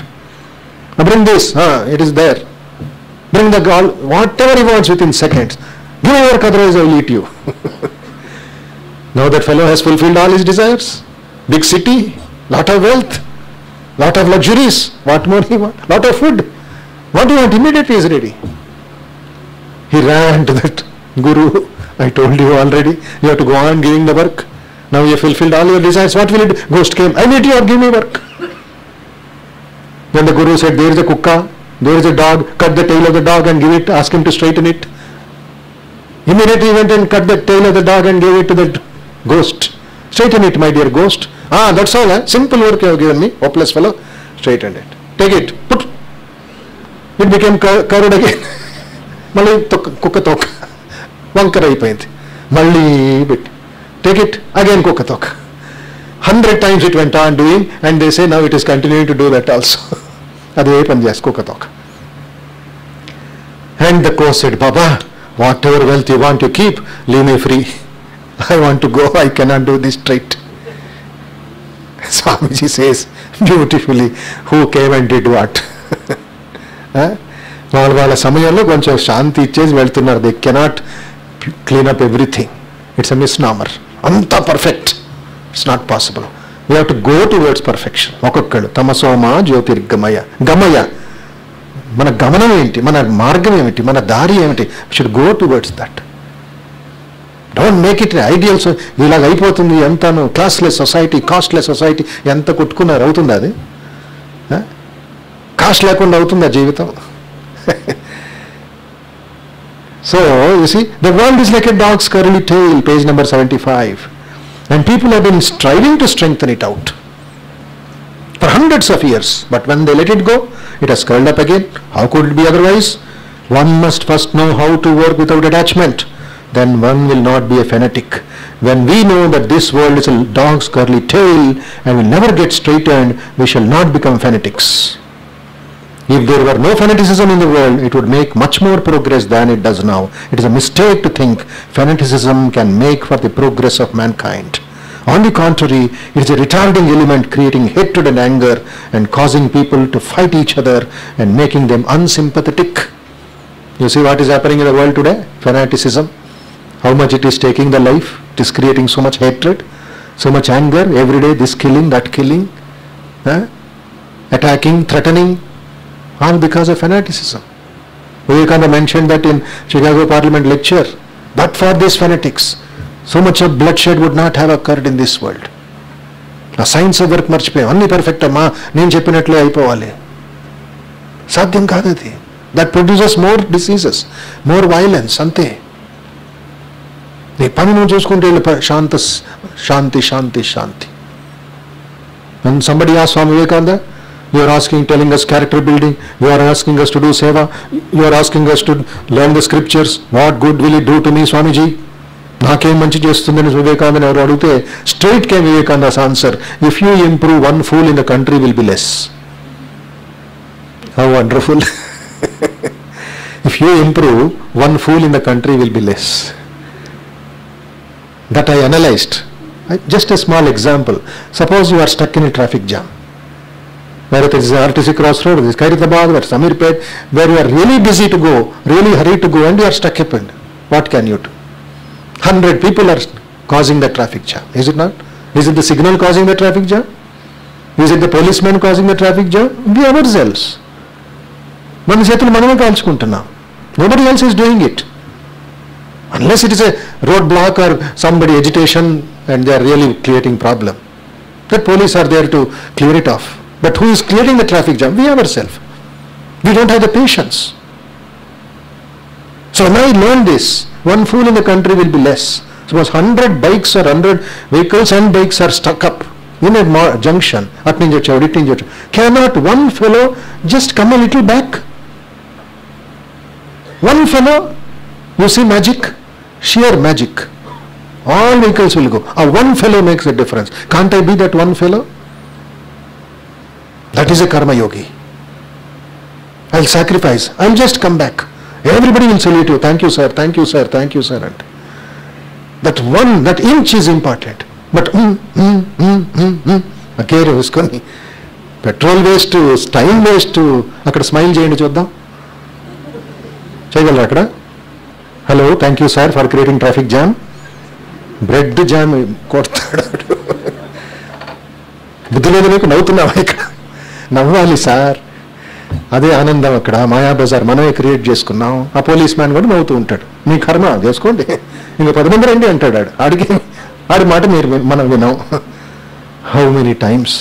S1: Bring this. It is there. Bring the girl. Whatever he wants within seconds. Give me work, otherwise I will eat you. Now that fellow has fulfilled all his desires. Big city. Lot of wealth. Lot of luxuries. What more he wants? Lot of food. What do you want? Immediately he is ready. He ran to that guru. I told you already. You have to go on giving the work. Now you have fulfilled all your desires. What will it do? Ghost came. I need you or give me work. Then the guru said, there is a kukka. There is a dog. Cut the tail of the dog and give it. Ask him to straighten it. Immediately he went and cut the tail of the dog and gave it to the ghost. Straighten it, my dear ghost. That's all. Simple work you have given me. Hopeless fellow. Straighten it. Take it. Put. It became curved again. Malli kukka tokka. Vankar ayipoyindi. Malli bit. Take it. Again kukka tokka. 100 times it went on doing, and they say now it is continuing to do that also. Ade pani chesti kukka tokka. And the ghost said, Baba, whatever wealth you want to keep, leave me free. I want to go. I cannot do this straight. Swamiji says beautifully, who came and did what? వాళ్ళ సమయంలో కొంచెం శాంతి ఇచ్చేసి వెళ్తున్నారు. They cannot clean up everything. It's a misnomer. అంతా perfect. It's not possible. We have to go towards perfection. ఒక్కొక్కడు తమసోమ జ్యోతిర్గమయ. గమయ, మన గమనం ఏంటి, మన మార్గం ఏమిటి, మన దారి ఏమిటి? Should go towards that. Don't make it ideal. So ఇలాగ అయిపోతుంది ఎంతను. క్లాస్లెస్ సొసైటీ, కాస్ట్లెస్ సొసైటీ, ఎంత కొట్టుకున్నారు. అవుతుందా అది? కాస్ట్ లేకుండా అవుతుందా జీవితం? So you see, the world is like a dog's curly tail, page number 75, and people have been striving to strengthen it out for hundreds of years, but when they let it go, it has curled up again. How could it be otherwise? One must first know how to work without attachment. Then one will not be a fanatic. When we know that this world is a dog's curly tail and will never get straightened, we shall not become fanatics. If there were no fanaticism in the world, it would make much more progress than it does now. It is a mistake to think fanaticism can make for the progress of mankind. On the contrary, it is a retarding element, creating hatred and anger and causing people to fight each other and making them unsympathetic. You see what is happening in the world today? Fanaticism. How much it is taking the life. It is creating so much hatred, so much anger. Every day this killing, that killing, attacking, threatening. All because of fanaticism. Vivekananda mentioned that in Chicago Parliament lecture. But for these fanatics, so much of bloodshed would not have occurred in this world. A science of work marchipoyam. Anni perfect amma nenu cheppinattle ayipovali. Sadhyam kaadu adi. That produces more diseases, more violence. Ante. నీ పని నువ్వు చూసుకుంటే శాంతి శాంతి శాంతి. And somebody asked Swami Vivekananda, you are telling us character building, you are asking us to do seva, you are asking us to learn the scriptures, what good will it do to me, Swamiji? నాకేం మంచి చేస్తుందని వివేకానంద ఎవరు అడిగితే straight came Vivekananda's answer, if you improve one fool in the country will be less. How wonderful. If you improve one fool in the country will be less. That I analysed. Just a small example. Suppose you are stuck in a traffic jam. Whether it is RTC Crossroad, it is Khairitabad, or Samirpet, where you are really busy to go, really hurried to go, and you are stuck up. What can you do? 100 people are causing the traffic jam. Is it not? Is it the signal causing the traffic jam? Is it the policeman causing the traffic jam? We ourselves. మన చేతులు మనమే కాల్చుకుంటున్నాం. Nobody else is doing it. Unless it is a roadblock or somebody agitation and they are really creating problem. The police are there to clear it off. But who is clearing the traffic jam? We ourselves. We don't have the patience. So when I learn this, one fool in the country will be less. Suppose 100 bikes or 100 vehicles and bikes are stuck up in a junction. Cannot one fellow just come a little back? One fellow, you see magic, sheer magic. All vehicles will go. One fellow makes a difference. Can't I be that one fellow? That is a karma yogi. I'll sacrifice. I'll just come back. Everybody will salute you. Thank you, sir. Thank you, sir. Thank you, sir. And that inch is important. But care uskoni. Petrol waste, time waste. Akkada smile cheyandi chuddam. Cheyagalaru akkada? Hello, thank you, sir, for creating traffic jam. Bread jam కొడతాడు. బుద్ధి లేదు మీకు? నవ్వుతున్నావా? ఇక్కడ నవ్వాలి sir, అదే ఆనందం. అక్కడ మాయా బజార్ మనమే క్రియేట్ చేసుకున్నాం. ఆ పోలీస్ మ్యాన్ కూడా నవ్వుతూ ఉంటాడు. మీ కర్మ చేసుకోండి, ఇంకా 10 మంది రండి అంటాడు. ఆడికి ఆడి మాట మనం విన్నాం. హౌ మెనీ టైమ్స్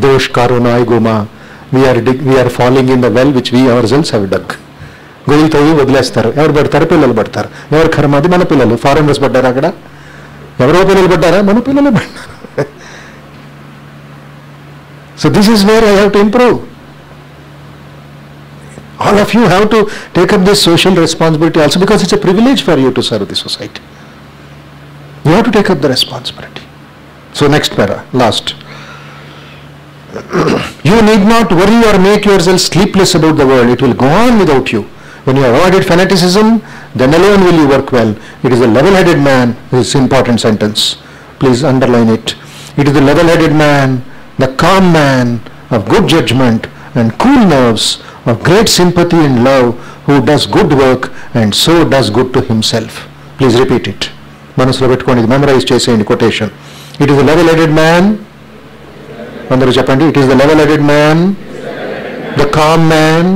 S1: దోష్ కారోనాయ్ గోమా we're following in the well which we ourselves have dug. గొయ్యి తవ్వి వదిలేస్తారు. ఎవరు పడతారు? పిల్లలు పడతారు. ఎవరు కర్మ? అది మన పిల్లలు. ఫారెనర్స్ పడ్డారు అక్కడ. ఎవరో పిల్లలు పడ్డారా? మన పిల్లలు పడ్డారు. So this is where I have to improve. All of you have to take up this social responsibility also, because it's a privilege for you to serve the society. You have to take up the responsibility. So next para, last. You need not worry or make yourself sleepless about the world. It will go on without you. When you have avoided fanaticism, then alone will you work well. It is a level-headed man. This is an important sentence. Please underline it. It is the level-headed man, the calm man of good judgment and cool nerves, of great sympathy and love, who does good work and so does good to himself. Please repeat it. Manaslo pettukondi, memorize cheseyandi quotation. It is the level-headed man. Andaru cheppandi. It is the level-headed man, the calm man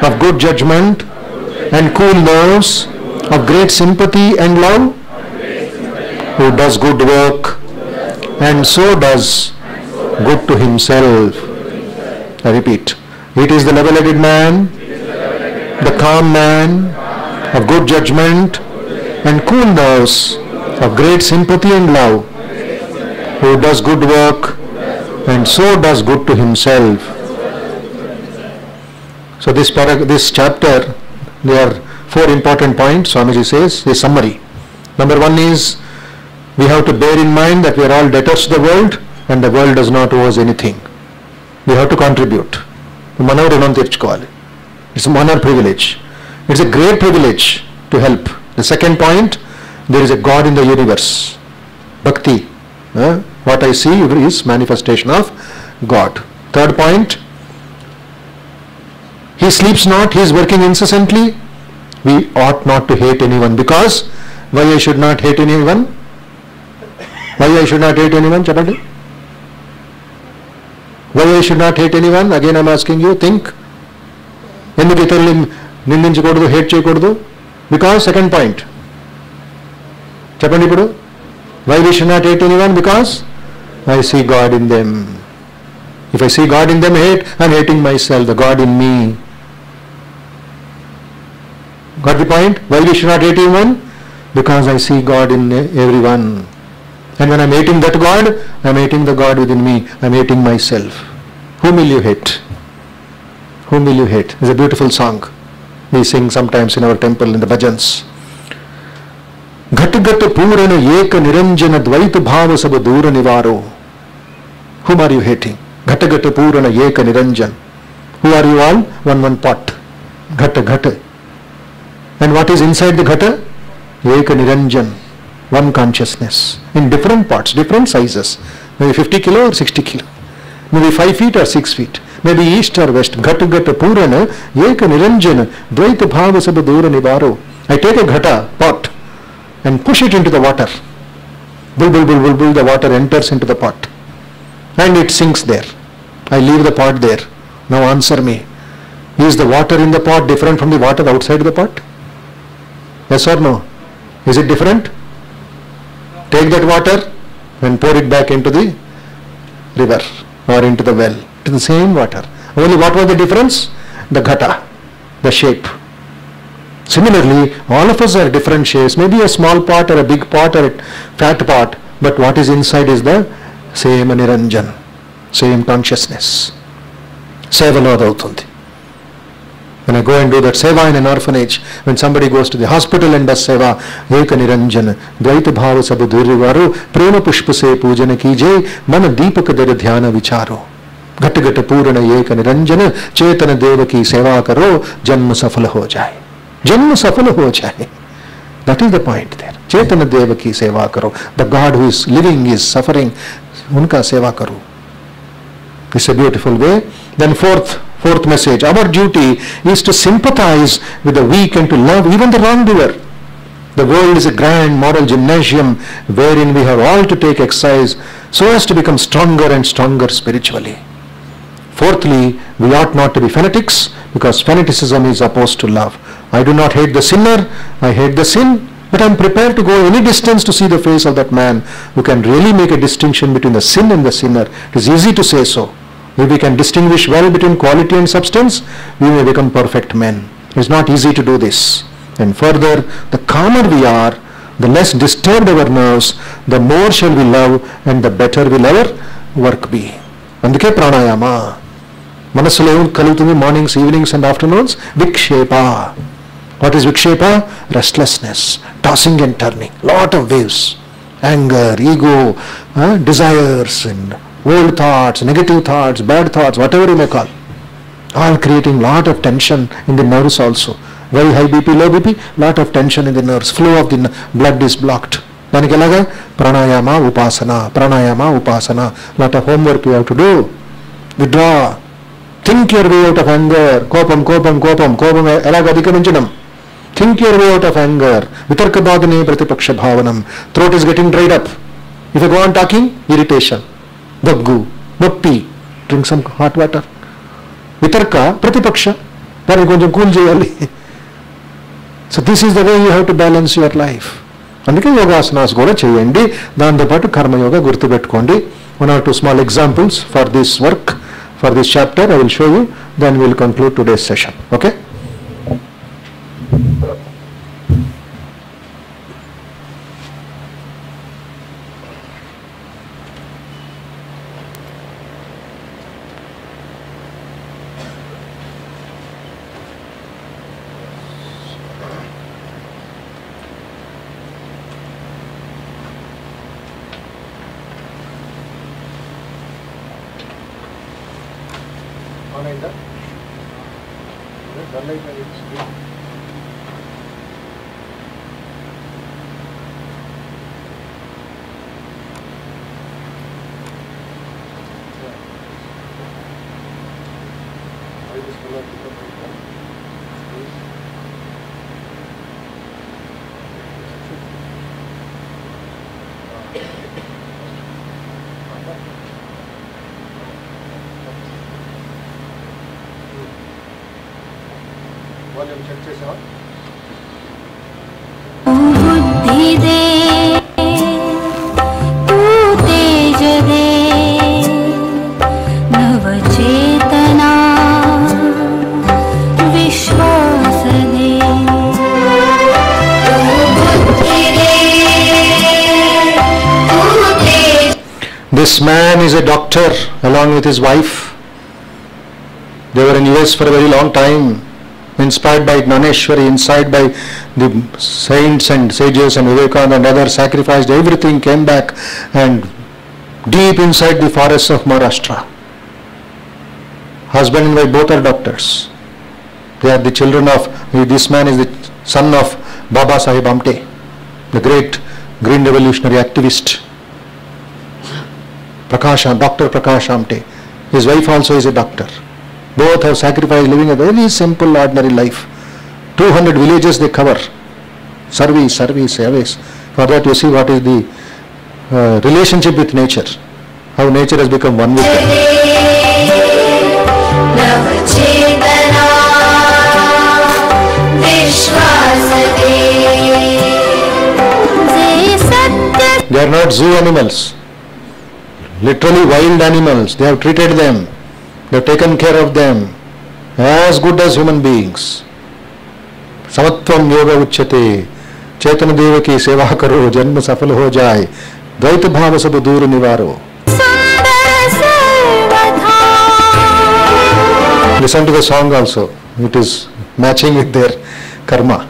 S1: of good judgment and cool nerves, of great sympathy and love, who does good work and so does good to himself. I repeat. It is the level-headed man, the calm man of good judgment and cool nerves, of great sympathy and love, who does good work and so does good to himself. So this chapter, there are 4 important points. Swamiji says, a summary. Number 1 is, we have to bear in mind that we are all debtors to the world and the world does not owe us anything. We have to contribute. Manav runam teerchukovali. It's an honor privilege. It's a great privilege to help. The second point, there is a God in the universe. Bhakti. What I see is manifestation of God. Third point, he sleeps not, he is working incessantly. We ought not to hate anyone, because why I should not hate anyone? Why I should not hate anyone? Chapandi. Why I should not hate anyone? Again I am asking you, think. Enduku itarulni nindinchakoodu, hate cheyakoodu? Because second point. Chapandi ippudu. Why we should not hate anyone? Because I see God in them. If I see God in them, hate, I am hating myself, the God in me. Got the point? Why we should not hate anyone? because I see God in everyone. And when I'm hating that God, I'm hating the God within me. I'm hating myself. Whom will you hate? Whom will you hate? It's a beautiful song we sing sometimes in our temple in the bhajans. Ghat ghat purana ek niranjana dvaita bhava sab dura nivaro. Whom are you hating? Ghat ghat purana ek niranjan. Who are you all? One pot. Ghat ghat. And what is inside the ghata? Ek niranjan. One consciousness. In different pots, different sizes. Maybe 50 kilo or 60 kilo. Maybe 5 feet or 6 feet. Maybe east or west. Ghat ghat purana ek niranjana dvaita bhava sab dura nivaro. I take a ghata, pot, and push it into the water. Bul bul bul bul bul, the water enters into the pot. And it sinks there. I leave the pot there. Now answer me. Is the water in the pot different from the water outside the pot? Yes or no? Is it different? Take that water and pour it back into the river or into the well. It is the same water. Only what was the difference? The ghata, the shape. Similarly, all of us are different shapes. Maybe a small pot or a big pot or a fat pot. But what is inside is the same niranjan, same consciousness. Sevalo adautundi. When I go and do that seva in an orphanage, when somebody goes to the hospital and does seva, Eka Niranjan, Dvaita Bhava Sabu Durrivaru, Prema Pushpa Se Pujana Kije, Mana Deepaka Dara Dhyana Vicharo. Ghat Ghat Purana Eka Niranjana, Chetana Devaki Seva Karo, Janma Safala Ho Jaye. Janma Safala Ho Jaye. That is the point there. Chetana Devaki Seva Karo. The God who is living is suffering, Unka Seva Karo. This is a beautiful way. Then fourth message, our duty is to sympathize with the weak and to love even the wrongdoer. The world is a grand moral gymnasium wherein we have all to take exercise so as to become stronger and stronger spiritually. Fourthly, we ought not to be fanatics because fanaticism is opposed to love. I do not hate the sinner, I hate the sin, but I am prepared to go any distance to see the face of that man who can really make a distinction between the sin and the sinner. It is easy to say so. If we can distinguish well between quality and substance, we may become perfect men. It is not easy to do this. And further, the calmer we are, the less disturbed our nerves, the more shall we love and the better will our work be. Andike pranayama. Manasulo kalutundi mornings, evenings and afternoons. Vikshepa. What is vikshepa? Restlessness, tossing and turning, lot of waves. Anger, ego, desires and old thoughts, negative thoughts, bad thoughts, whatever you may call. All creating lot of tension in the nerves also. Very high BP, low BP, lot of tension in the nerves. Flow of the blood is blocked. Daniki elaga? Pranayama, upasana. Lot of homework you have to do. Withdraw. Think your way out of anger. Kopam elaga adhikaminchadam. Think your way out of anger. Vitarka badane pratipaksha bhavanam. Throat is getting dried up. If you go on talking, irritation. Baggu, bappi. Drink some hot water. Vitarka, pratipaksha. Then konjam cool cheyali. So this is the way you have to balance your life. అందుకే యోగాసనాస్ కూడా చేయండి. దాంతోపాటు కర్మయోగ గుర్తుపెట్టుకోండి. 1 or 2 small examples for this work, for this chapter I will show you. Then we will conclude today's session. Okay?
S2: बुद्धि दे तू तेज दे नव चेतना विश्वास दे तू बुद्धि
S1: This man is a doctor along with his wife. They were in US for a very long time, inspired by Gnaneshwari, inspired by the saints and sages and Vivekananda and others, sacrificed everything, came back, and deep inside the forests of Maharashtra. Husband and wife both are doctors. They are the children of, this man is the son of Baba Saheb Amte, the great green revolutionary activist. Dr. Prakash Amte. His wife also is a doctor. Both have sacrificed living a very simple, ordinary life. 200 villages they cover. Service. For that you see what is the relationship with nature. How nature has become one with them. They are not zoo animals. Literally wild animals. They have treated them. They have taken care of them as good as human beings. Samatvam yoga uchyate. Chaitanya Deva ki seva karo, janma safal ho jaye. Dvaita bhava sab dur nivaro. Listen to the song also. It is matching with their karma.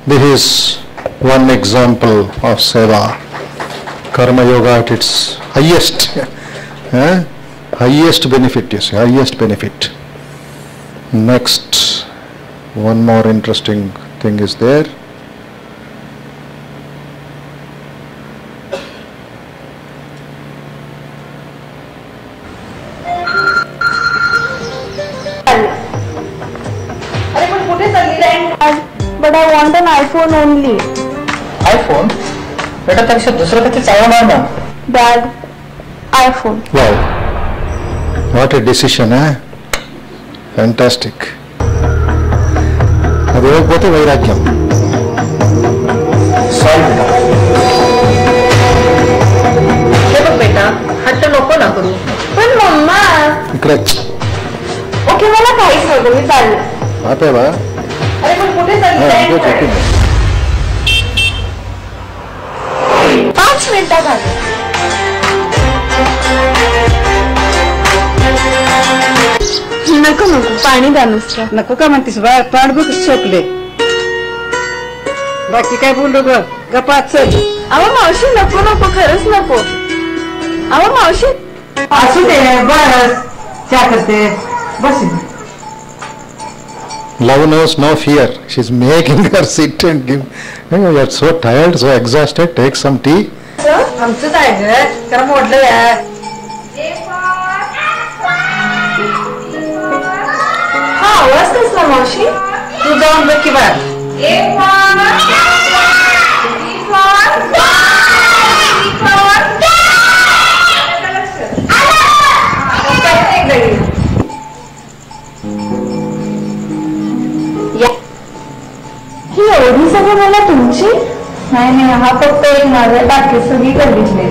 S1: This is one example of seva, karma yoga at its highest, highest benefit, you see, highest benefit. Next, one more interesting thing is there.
S3: But I want an iPhone only.
S4: iPhone? बेटा त्यापेक्षा दुसरं काहीतरी चांगलं मार ना.
S3: Dad, iPhone.
S1: Wow, what a decision, eh? Fantastic. అది ఇవ్వకపోతే వైరాగ్యం.
S4: हे बघ बेटा, हट्ट नको ना करू.
S3: पण मम्मा.
S1: इकडे.
S3: ओके मला काहीच नको मी चालले.
S1: आते बा.
S3: अरे पण कुठे चालली? 5 मिनिटात आले. नको पाणी द्या नुसतं.
S4: नको का म्हणतीस बा, तोंड बघ सोकले. बाकी काय बोललो ग, गप्पा चल.
S3: अहो मावशी नको खरंच नको. अहो मावशी
S4: असू दे बस, चहा करते बस.
S1: Love knows no fear. She's making her sit and give. You are so tired, so exhausted. Take some tea.
S4: आमचंच आहे ग, जरा मोडलं यार.
S3: हा आवाज कसला मावशी?
S4: तू जाऊन बघ की बा.
S3: एवढी सगळी मला तुमची?
S4: नाही नाही, हा फक्त एक माझा, बाकी सगळी गल्लीतले.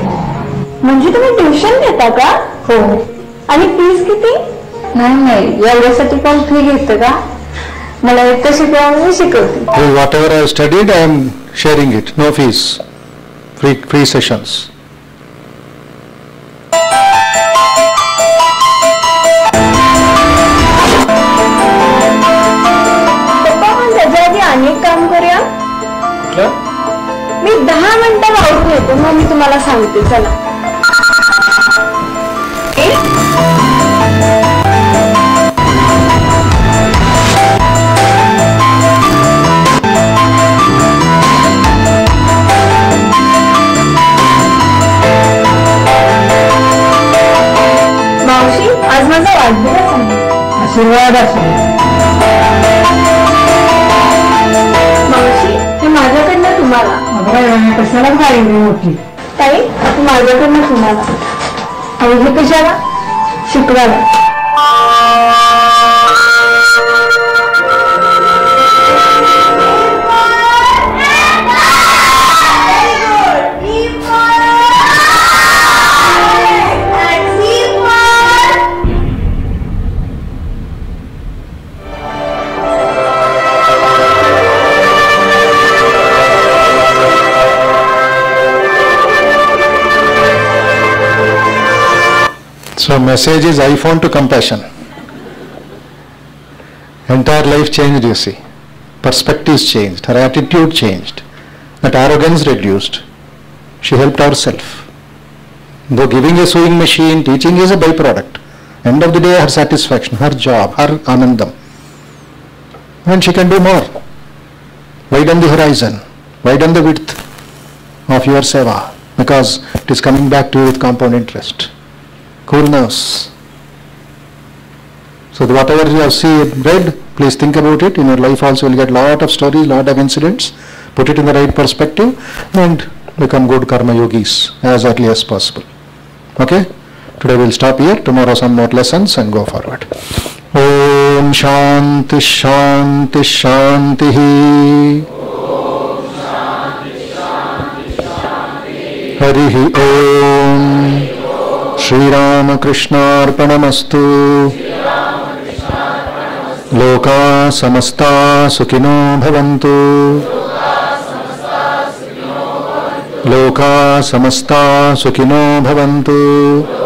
S3: म्हणजे तुम्ही ट्युशन घेता का?
S4: हो.
S3: आणि फीस किती?
S4: नाही नाही, एवढ्यासाठी कोण फी घेतं का? मला एकटं शिकवा, मी शिकवते.
S1: Whatever I have studied, I am sharing it. No fees. Free sessions.
S3: पप्पा, पण त्याच्या आधी अनेक काम करूया. मी 10 मिनिटं आवरून येतो, मग मी तुम्हाला सांगते. चला. मावशी, आज माझा वाढदिवस आहे.
S4: आशीर्वाद असो.
S3: मावशी, हे माझ्याकडनं तुम्हाला.
S4: अगं कशाला गाडी मोठी?
S3: ताई, माझ्याकडनं तुम्हाला.
S4: अहो हे कशाला?
S3: शुक्रवार.
S1: So message is iPhone to compassion. Entire life changed, you see. Perspectives changed, her attitude changed, that arrogance reduced. She helped herself. Though giving a sewing machine, teaching is a byproduct. End of the day, her satisfaction, her job, her anandam. And she can do more. Widen the horizon, widen the width of your seva, because it is coming back to you with compound interest. Coolness. So whatever you have seen, read, please think about it. In your life also you'll get lot of stories, lot of incidents. Put it in the right perspective and become good karma yogis as early as possible. Okay? Today we'll stop here. Tomorrow some more lessons and go forward. Om Shanti Shanti Shanti. Harihi Om. Shri Ram Krishnarpanamastu. Loka samasta sukhino bhavantu. Loka samasta sukhino bhavantu.